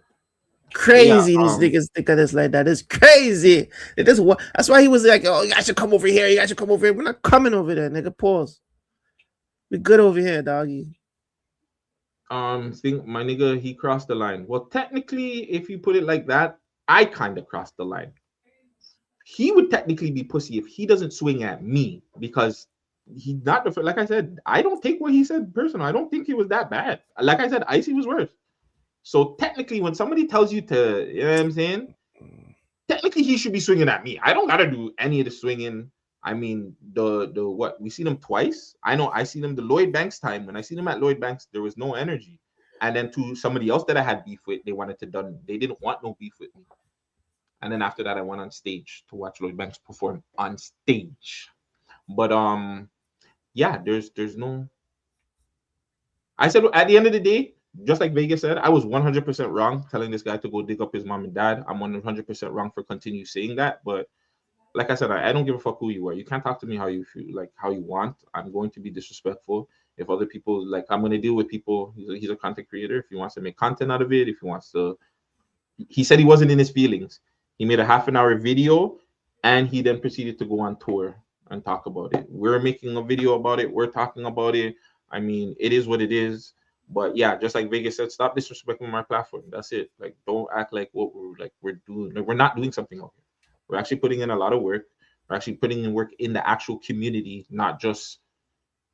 Crazy. These niggas think of this like that. It's crazy. That's why he was like, oh, you guys should come over here. We're not coming over there, nigga. Pause. We good over here, doggy. Think my nigga, he crossed the line. Well, technically, if you put it like that, I kind of crossed the line. He would technically be pussy if he doesn't swing at me, because he not the, like I said, I don't take what he said personal. I don't think he was that bad. Like I said, Icy was worse. So technically, when somebody tells you to, you know what I'm saying, technically he should be swinging at me. I don't gotta do any of the swinging. I mean, the what, we seen him twice. I know I seen him the Lloyd Banks time. When I seen him at Lloyd Banks, there was no energy. And then to somebody else that I had beef with, they didn't want no beef with me. And then after that, I went on stage to watch Lloyd Banks perform on stage. But yeah, there's no. I said at the end of the day, just like Vegas said, I was 100% wrong telling this guy to go dig up his mom and dad. I'm 100% wrong for continue saying that. But like I said, I don't give a fuck who you are. You can't talk to me how you feel, like how you want. I'm going to be disrespectful. If other people, like, I'm going to deal with people. He's a content creator. If he wants to make content out of it, if he wants to, he said he wasn't in his feelings. He made a half-an-hour video, and he then proceeded to go on tour and talk about it. We're making a video about it. We're talking about it. I mean, it is what it is. But yeah, just like Vegas said, stop disrespecting my platform. That's it. Like, don't act like what we're doing. Like, we're not doing something out here. We're actually putting in a lot of work. We're actually putting in work in the actual community, not just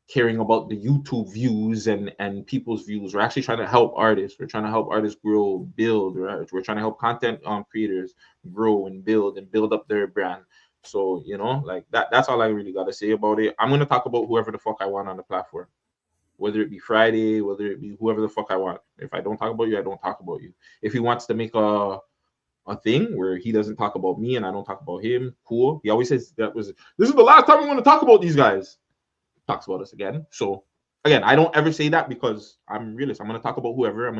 caring about the YouTube views and people's views. We're actually trying to help artists. We're trying to help artists grow, build. We're trying to help content creators grow and build up their brand. So, you know, like that's all I really got to say about it. I'm going to talk about whoever the fuck I want on the platform, whether it be Friday, whether it be whoever the fuck I want. If I don't talk about you, I don't talk about you. If he wants to make a thing where he doesn't talk about me and I don't talk about him, cool. He always says this is the last time I'm going to talk about these guys. Talks about us again. So again, I don't ever say that because I'm realist. I'm going to talk about whoever.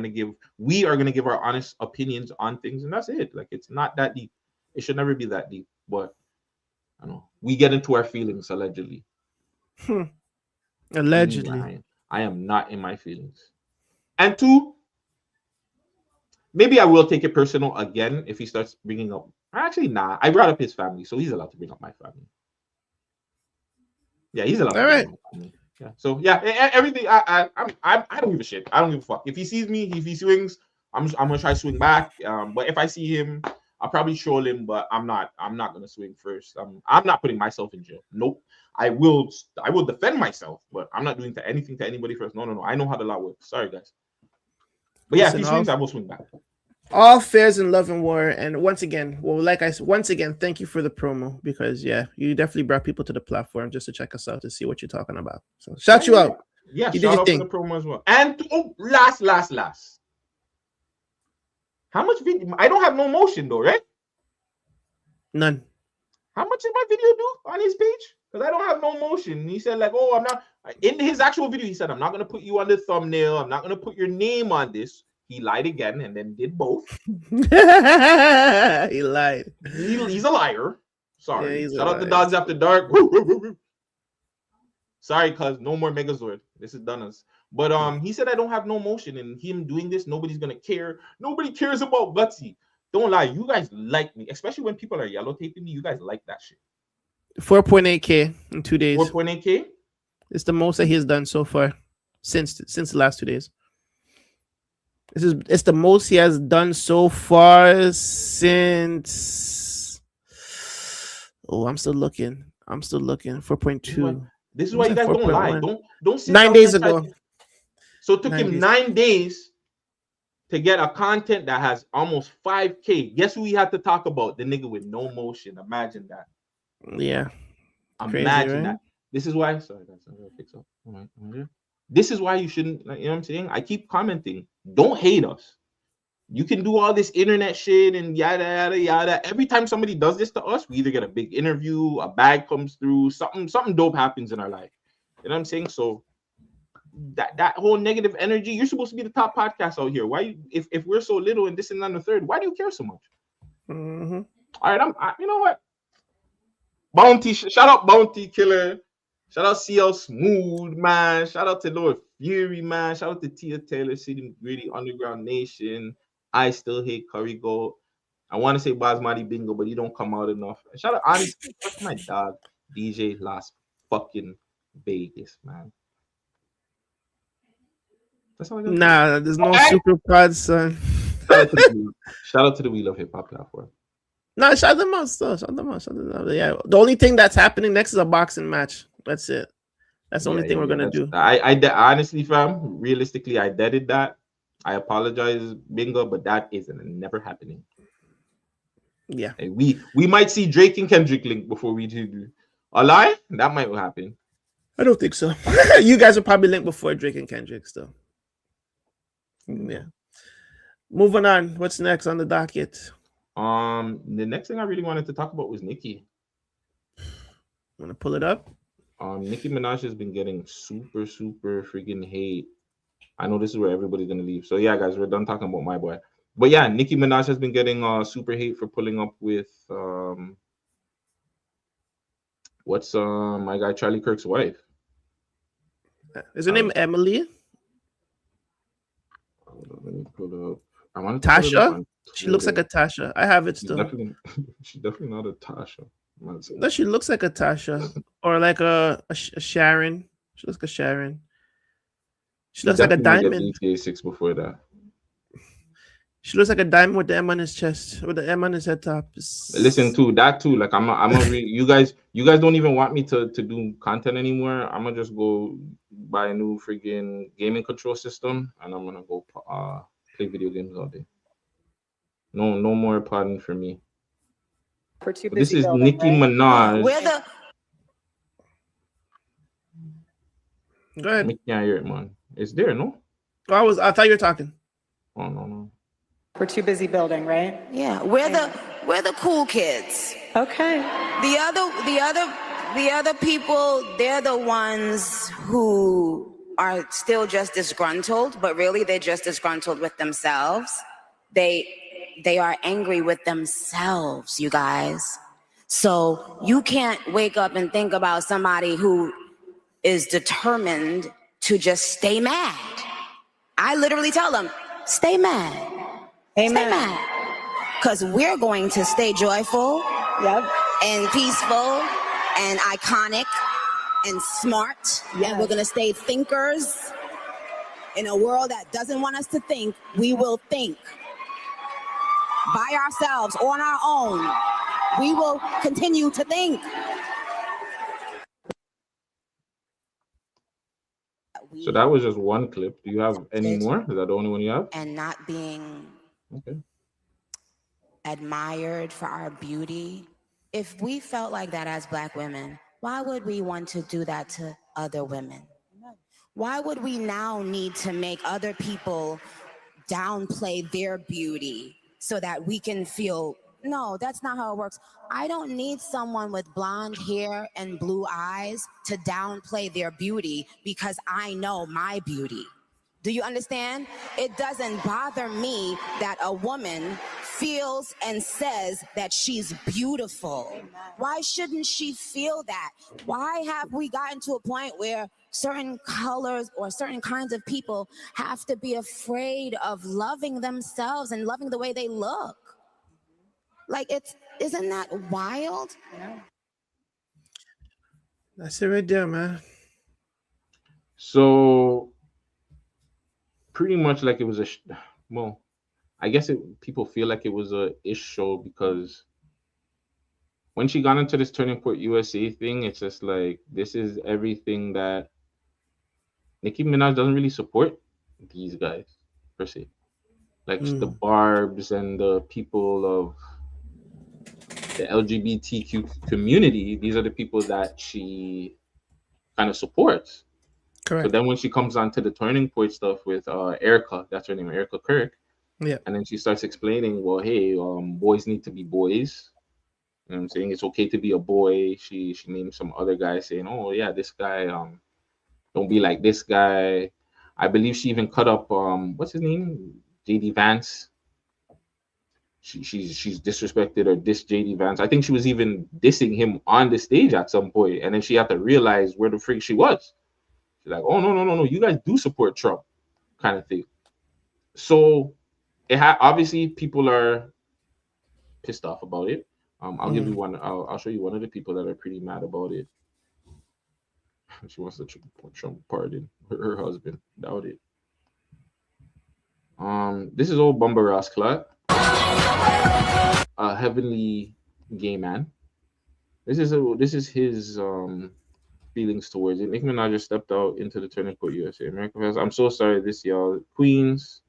We are going to give our honest opinions on things, and that's it. Like, it's not that deep. It should never be that deep. But I don't know, we get into our feelings allegedly. Allegedly. I am not in my feelings. And two, maybe I will take it personal again if he starts bringing up. Actually, nah. I brought up his family, so he's allowed to bring up my family. Yeah, he's allowed. All right. Yeah. So yeah, everything. I don't give a shit. I don't give a fuck. If he sees me, if he swings, I'm gonna try to swing back. But if I see him, I'll probably troll him. But I'm not gonna swing first. I'm not putting myself in jail. Nope. I will defend myself, but I'm not doing anything to anybody first. No. I know how the law works. Sorry, guys. But yeah, if he swings, I will swing back. All fairs in love and war. And once again, thank you for the promo, because yeah, you definitely brought people to the platform just to check us out to see what you're talking about. So shout you out. Yeah, you shout out for the promo as well. And last. How much video? I don't have no motion though, right? None. How much did my video do on his page? Because I don't have no motion. And he said, like, oh, I'm not in his actual video. He said, I'm not gonna put you on the thumbnail. I'm not gonna put your name on this. He lied again and then did both. He lied. He's a liar. Sorry. Yeah, Shout out to Dogs After Dark. Sorry, cuz no more Megazord. This is done us. But he said I don't have no motion, and him doing this, nobody's gonna care. Nobody cares about Guttzy. Don't lie. You guys like me, especially when people are yellow taping me. You guys like that shit. 4.8K in 2 days. 4.8K? It's the most that he has done so far since the last 2 days. It's the most he has done so far since. Oh, I'm still looking. 4.2. This is why you guys don't lie. Don't sit 9 days ago. So it took him 9 days to get a content that has almost 5K. Guess who we had to talk about? The nigga with no motion. Imagine that. Yeah. Imagine crazy, right? That. This is why. Sorry, guys. I'm gonna fix up. All right. This is why you shouldn't. You know what I'm saying? I keep commenting. Don't hate us. You can do all this internet shit and yada yada yada. Every time somebody does this to us, we either get a big interview, a bag comes through, something dope happens in our life. You know what I'm saying? So that whole negative energy, you're supposed to be the top podcast out here. Why if we're so little and this and that and the third, why do you care so much? Mm-hmm. All right, you know what? Bounty, shout out Bounty Killer. Shout out CL Smooth, man. Shout out to Lord Fury, man. Shout out to Tia Taylor, City Gritty, Underground Nation. I still hate Curry Gold. I want to say Basmati Bingo, but he don't come out enough. Shout out, honestly, that's my dog, DJ Las fucking Vegas, man. That's all I got. Nah, there's no super pods, son. Shout out to the We Love Hip Hop platform. No, shout them out still. Shout them out. Yeah. The only thing that's happening next is a boxing match. That's it. That's the only thing we're gonna do. I honestly, fam, realistically, I deaded that. I apologize, Bingo, but that isn't never happening. Yeah. Hey, we might see Drake and Kendrick link before we do. A lie? That might happen. I don't think so. You guys will probably link before Drake and Kendrick still. Yeah. Moving on. What's next on the docket? The next thing I really wanted to talk about was Nicki. Want to pull it up? Nicki Minaj has been getting super freaking hate. I know this is where everybody's gonna leave. So yeah, guys, we're done talking about my boy. But yeah, Nicki Minaj has been getting super hate for pulling up with what's my guy Charlie Kirk's wife. Is her name Emily? Let me pull up. I want Tasha. She looks like a Tasha. I have it still. She's definitely not a Tasha. No, she looks like a Tasha or like a Sharon. She looks like a Sharon. She looks like a Definitely get diamond. GTA 6 before that. She looks like a diamond with the M on his chest, with the M on his head top. Listen to that too. Like you guys don't even want me to do content anymore. I'm gonna just go buy a new freaking gaming control system and I'm gonna go play video games all day. No more podding for me. We're too But this busy is building, Nicki right? Minaj. We're the Go ahead. I can't hear it, man. It's there, no? Oh, I thought you were talking. Oh no. We're too busy building, right? yeah, we're the cool kids. Okay. The other people, they're the ones who are still just disgruntled, but really they're just disgruntled with themselves. They are angry with themselves, you guys. So you can't wake up and think about somebody who is determined to just stay mad. I literally tell them, stay mad. Amen. Stay mad. Because we're going to stay joyful and peaceful and iconic and smart. And we're going to stay thinkers. In a world that doesn't want us to think, we will think. By ourselves, on our own, we will continue to think. So that was just one clip. Do you have any more? Is that the only one you have? And not being admired for our beauty. If we felt like that as Black women, why would we want to do that to other women? Why would we now need to make other people downplay their beauty so that we can feel, no, that's not how it works. I don't need someone with blonde hair and blue eyes to downplay their beauty because I know my beauty. Do you understand? It doesn't bother me that a woman feels and says that she's beautiful. Why shouldn't she feel that? Why have we gotten to a point where certain colors or certain kinds of people have to be afraid of loving themselves and loving the way they look? Like, isn't that wild? That's it right there, man. So pretty much like it was well, I guess people feel like it was a ish show because when she got into this Turning Point USA thing, it's just like this is everything that Nicki Minaj doesn't really support these guys per se. Like the Barbs and the people of the LGBTQ community, these are the people that she kind of supports. Correct. But then when she comes on to the Turning Point stuff with Erica, that's her name, Erica Kirk. Yeah. And then she starts explaining, well, hey, boys need to be boys. You know what I'm saying? It's okay to be a boy. She named some other guy saying, oh yeah, this guy, don't be like this guy. I believe she even cut up what's his name? JD Vance. She's disrespected or dissed JD Vance. I think she was even dissing him on the stage at some point, and then she had to realize where the freak she was. She's like, oh no, you guys do support Trump, kind of thing. So obviously people are pissed off about it. I'll give you one. I'll show you one of the people that are pretty mad about it. She wants to Trump pardon her husband. Doubt it. This is old Bumba Ross Clot, a heavenly gay man. This is his feelings towards it. Nicki Minaj just stepped out into the Turning Point USA. America Fest. I'm so sorry, this y'all Queens.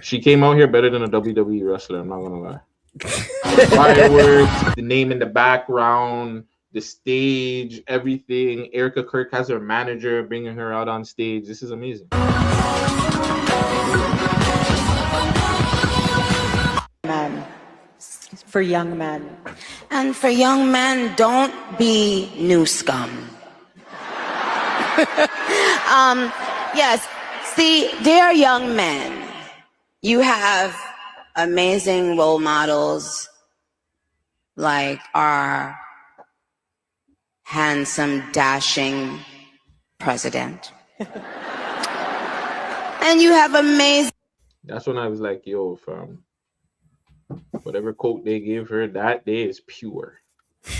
She came out here better than a WWE wrestler. I'm not gonna lie. Fireworks, the name in the background, the stage, everything. Erica Kirk has her manager bringing her out on stage. This is amazing. Men. For young men. And for young men, don't be new scum. Yes, see, dear young men, you have amazing role models like our handsome, dashing president. and you have amazing. That's when I was like, yo, fam, whatever coat they gave her that day is pure.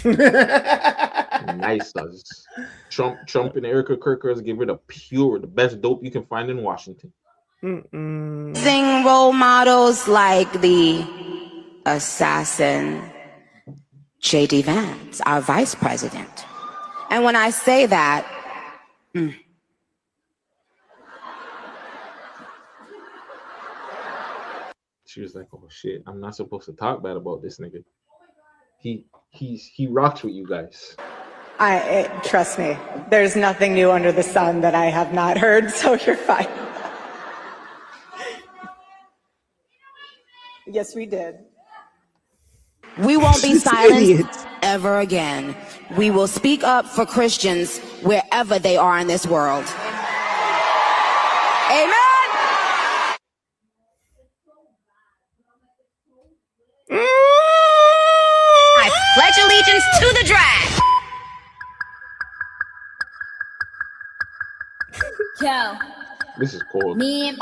Nice as Trump and Erica Kirkers give her the best dope you can find in Washington. Role models like the assassin J.D. Vance, our vice president. And when I say that, she was like, oh shit, I'm not supposed to talk bad about this nigga. He rocks with you guys. Trust me, there's nothing new under the sun that I have not heard, so you're fine. Yes, we did. we won't be silenced ever again. We will speak up for Christians wherever they are in this world. Amen. I pledge allegiance to the drag. Yo, This is cold. me.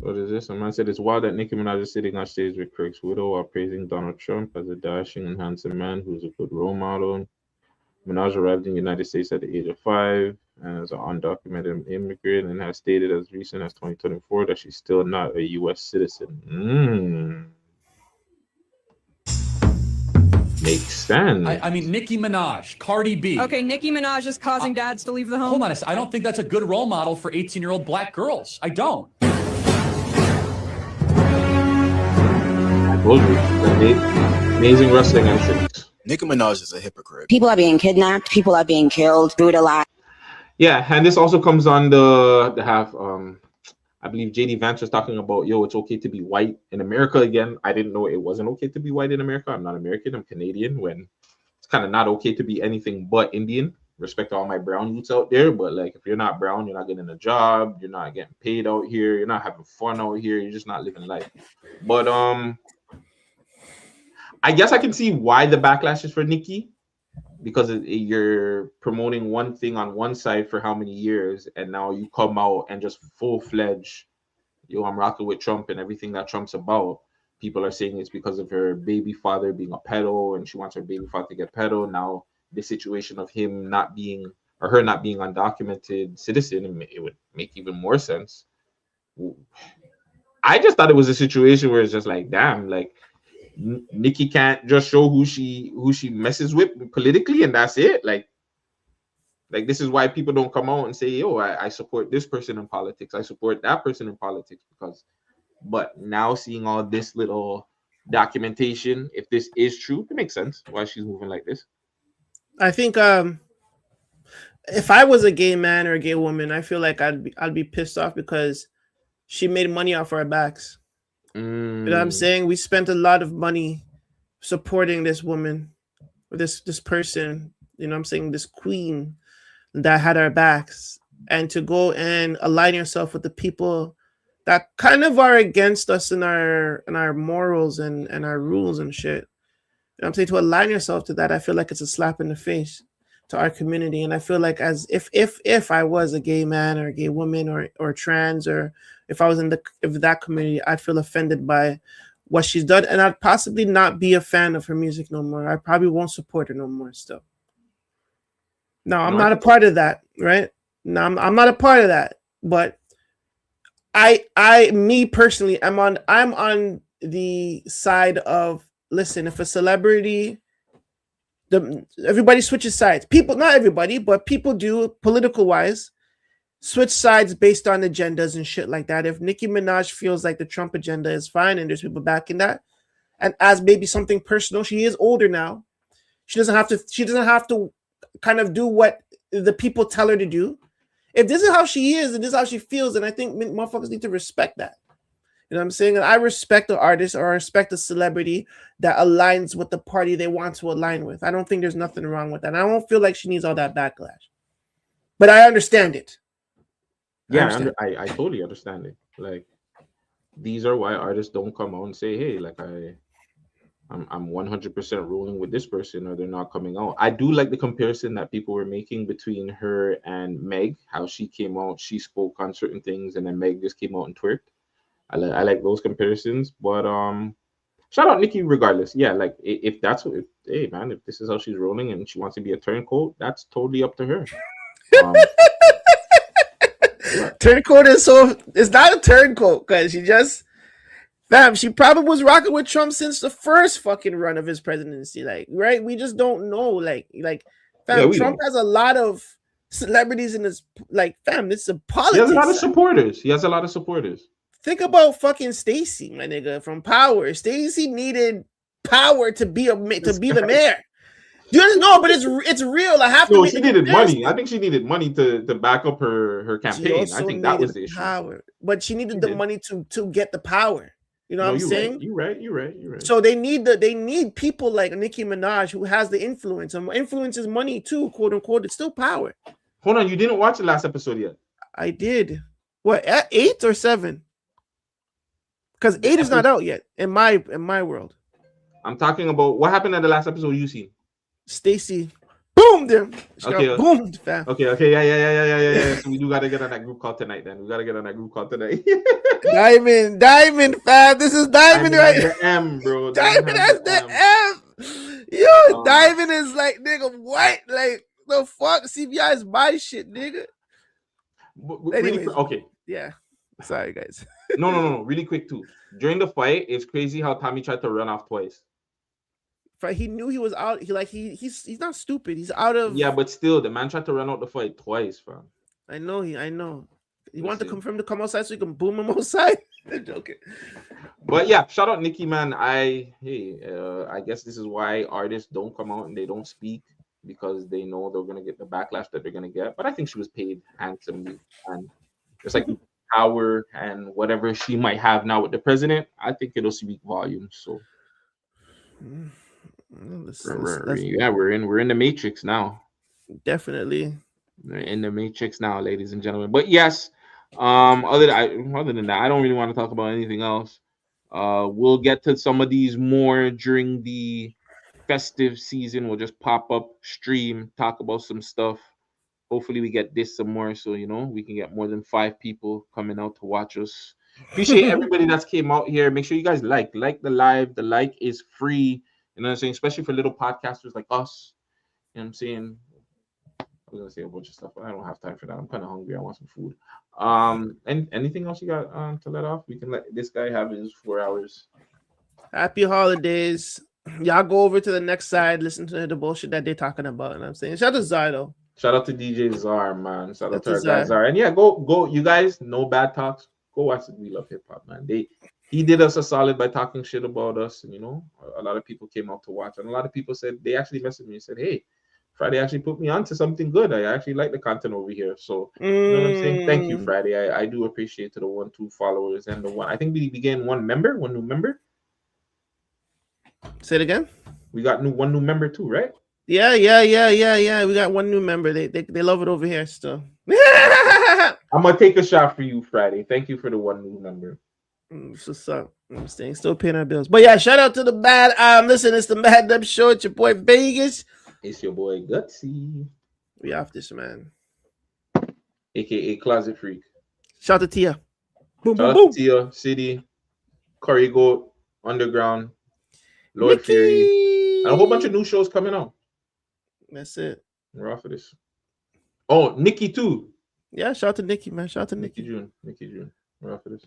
What is this? A man said it's wild that Nicki Minaj is sitting on stage with Kirk's widow while praising Donald Trump as a dashing and handsome man who's a good role model. Minaj arrived in the United States at the age of 5 and is an undocumented immigrant and has stated as recent as 2024 that she's still not a U.S. citizen. Makes sense. I mean, Nicki Minaj, Cardi B. Okay, Nicki Minaj is causing dads to leave the home. Hold on a second. I don't think that's a good role model for 18-year-old black girls. I don't. I told you. Amazing wrestling entrance. Nicki Minaj is a hypocrite. People are being kidnapped. People are being killed, brutalized. Yeah, and this also comes on the half. I believe JD Vance was talking about, yo, it's okay to be white in America again. I didn't know it wasn't okay to be white in America. I'm not American. I'm Canadian. When it's kind of not okay to be anything but Indian. Respect to all my brown youths out there, but like if you're not brown, you're not getting a job. You're not getting paid out here. You're not having fun out here. You're just not living life. But I guess I can see why the backlash is for Nicki, because you're promoting one thing on one side for how many years, and now you come out and just full-fledged, yo, I'm rocking with Trump and everything that Trump's about. People are saying it's because of her baby father being a pedo, and she wants her baby father to get pedo. Now the situation of him not being, or her not being undocumented citizen, it would make even more sense. I just thought it was a situation where it's just like, damn, like Nicki can't just show who she messes with politically, and that's it. Like this is why people don't come out and say, yo, I support this person in politics, I support that person in politics, because but now seeing all this little documentation, if this is true, it makes sense why she's moving like this. I think if I was a gay man or a gay woman, I feel like I'd be pissed off because she made money off our backs. You know what I'm saying? We spent a lot of money supporting this woman, or this person, you know what I'm saying, this queen that had our backs. And to go and align yourself with the people that kind of are against us in our morals and our rules and shit. You know what I'm saying? To align yourself to that, I feel like it's a slap in the face to our community. And I feel like as if I was a gay man or a gay woman or trans, or if I was in that community, I'd feel offended by what she's done, and I'd possibly not be a fan of her music no more. I probably won't support her no more still. No, I'm not a part of that, right? No, I'm not a part of that. But me personally, I'm on the side of, listen, if a celebrity, everybody switches sides. People, not everybody, but people do, political wise, switch sides based on agendas and shit like that. If Nicki Minaj feels like the Trump agenda is fine and there's people backing that, and as maybe something personal, she is older now. She doesn't have to kind of do what the people tell her to do. If this is how she is and this is how she feels, then I think motherfuckers need to respect that. You know what I'm saying? And I respect the artist, or I respect the celebrity that aligns with the party they want to align with. I don't think there's nothing wrong with that. And I don't feel like she needs all that backlash. But I understand it. I totally understand it. Like, these are why artists don't come out and say, hey, like I'm 100% rolling with this person, or they're not coming out. I do like the comparison that people were making between her and Meg. How she came out, she spoke on certain things, and then Meg just came out and twerked. I like those comparisons, but shout out Nicki regardless. Yeah, like if that's what, hey man, if this is how she's rolling and she wants to be a turncoat, that's totally up to her. Turncoat is it's not a turncoat because she just, fam, she probably was rocking with Trump since the first fucking run of his presidency. Like, right? We just don't know. Like, fam, Trump has a lot of celebrities in his, like, fam, this is a politics. He has a lot of supporters. Think about fucking Stacey, my nigga, from Power. Stacey needed power to be the mayor. You know, but it's real. I have to. No, she needed money. I think she needed money to back up her campaign. I think that was the issue. Power, but she needed the money to get the power. You know what I'm saying? Right. You're right. So they need people like Nicki Minaj who has the influence, and influence is money too, quote unquote. It's still power. Hold on, you didn't watch the last episode yet? I did. What, at 8 or 7? Because 8 is not out yet in my world. I'm talking about what happened at the last episode you seen. Stacey boomed them. Okay. Boomed, fam. Okay. Yeah. So we do gotta get on that group call tonight. Then we gotta get on that group call tonight. Diamond, fam. This is Diamond right here. M, bro. Diamond has the M. Yo, Diamond is like, nigga, what? Like the fuck? CBI is my shit, nigga. Really, okay. Yeah. Sorry, guys. No. Really quick too. During the fight, it's crazy how Tommy tried to run off twice. He knew he was out. He's not stupid. He's out of. Yeah, but still, the man tried to run out the fight twice, fam. I know. He wanted to confirm to come outside so he can boom him outside. I'm joking. But yeah, shout out Nicki, man. I guess this is why artists don't come out and they don't speak, because they know they're gonna get the backlash that they're gonna get. But I think she was paid handsomely, and just like power and whatever she might have now with the president, I think it'll speak volumes. So. We're in the matrix now. Definitely. We're in the matrix now, ladies and gentlemen. But yes, other than that, I don't really want to talk about anything else. We'll get to some of these more during the festive season. We'll just pop up, stream, talk about some stuff. Hopefully we get this some more, so we can get more than 5 people coming out to watch us. Appreciate everybody that's came out here. Make sure you guys like the live. The like is free. You know what I'm saying? Especially for little podcasters like us. You know what I'm saying? I was gonna say a bunch of stuff, but I don't have time for that. I'm kind of hungry. I want some food. And anything else you got to let off? We can let this guy have his 4 hours. Happy holidays. Y'all go over to the next side, listen to the bullshit that they're talking about. And I'm saying, shout out to Zar though. Shout out to DJ Zar, man. Shout out to our guy Zar. And yeah, go. You guys, no bad talks. Go watch it. We Love Hip Hop, man. He did us a solid by talking shit about us, and a lot of people came out to watch, and a lot of people said they actually messaged me and said, "Hey, Friday actually put me onto something good. I actually like the content over here." So you know what I'm saying? Thank you, Friday. I do appreciate to the 1, 2 followers and the 1. I think we began one new member. Say it again. We got one new member too, right? Yeah. We got one new member. They love it over here still. I'm gonna take a shot for you, Friday. Thank you for the 1 new member. What's up? I'm still paying our bills. But yeah, shout out to the bad. Listen, it's the Mad Dub Show. It's your boy Vegas. It's your boy Guttzy. We off this, man. AKA Closet Freak. Shout out to Tia. Boom, shout boom, out to Tia, City, Curry Goat, Underground, Lord Nicki. Fury, and a whole bunch of new shows coming out. That's it. We're off of this. Oh, Nicki too. Yeah, shout out to Nicki, man. Shout out to Nicki June. We're off of this.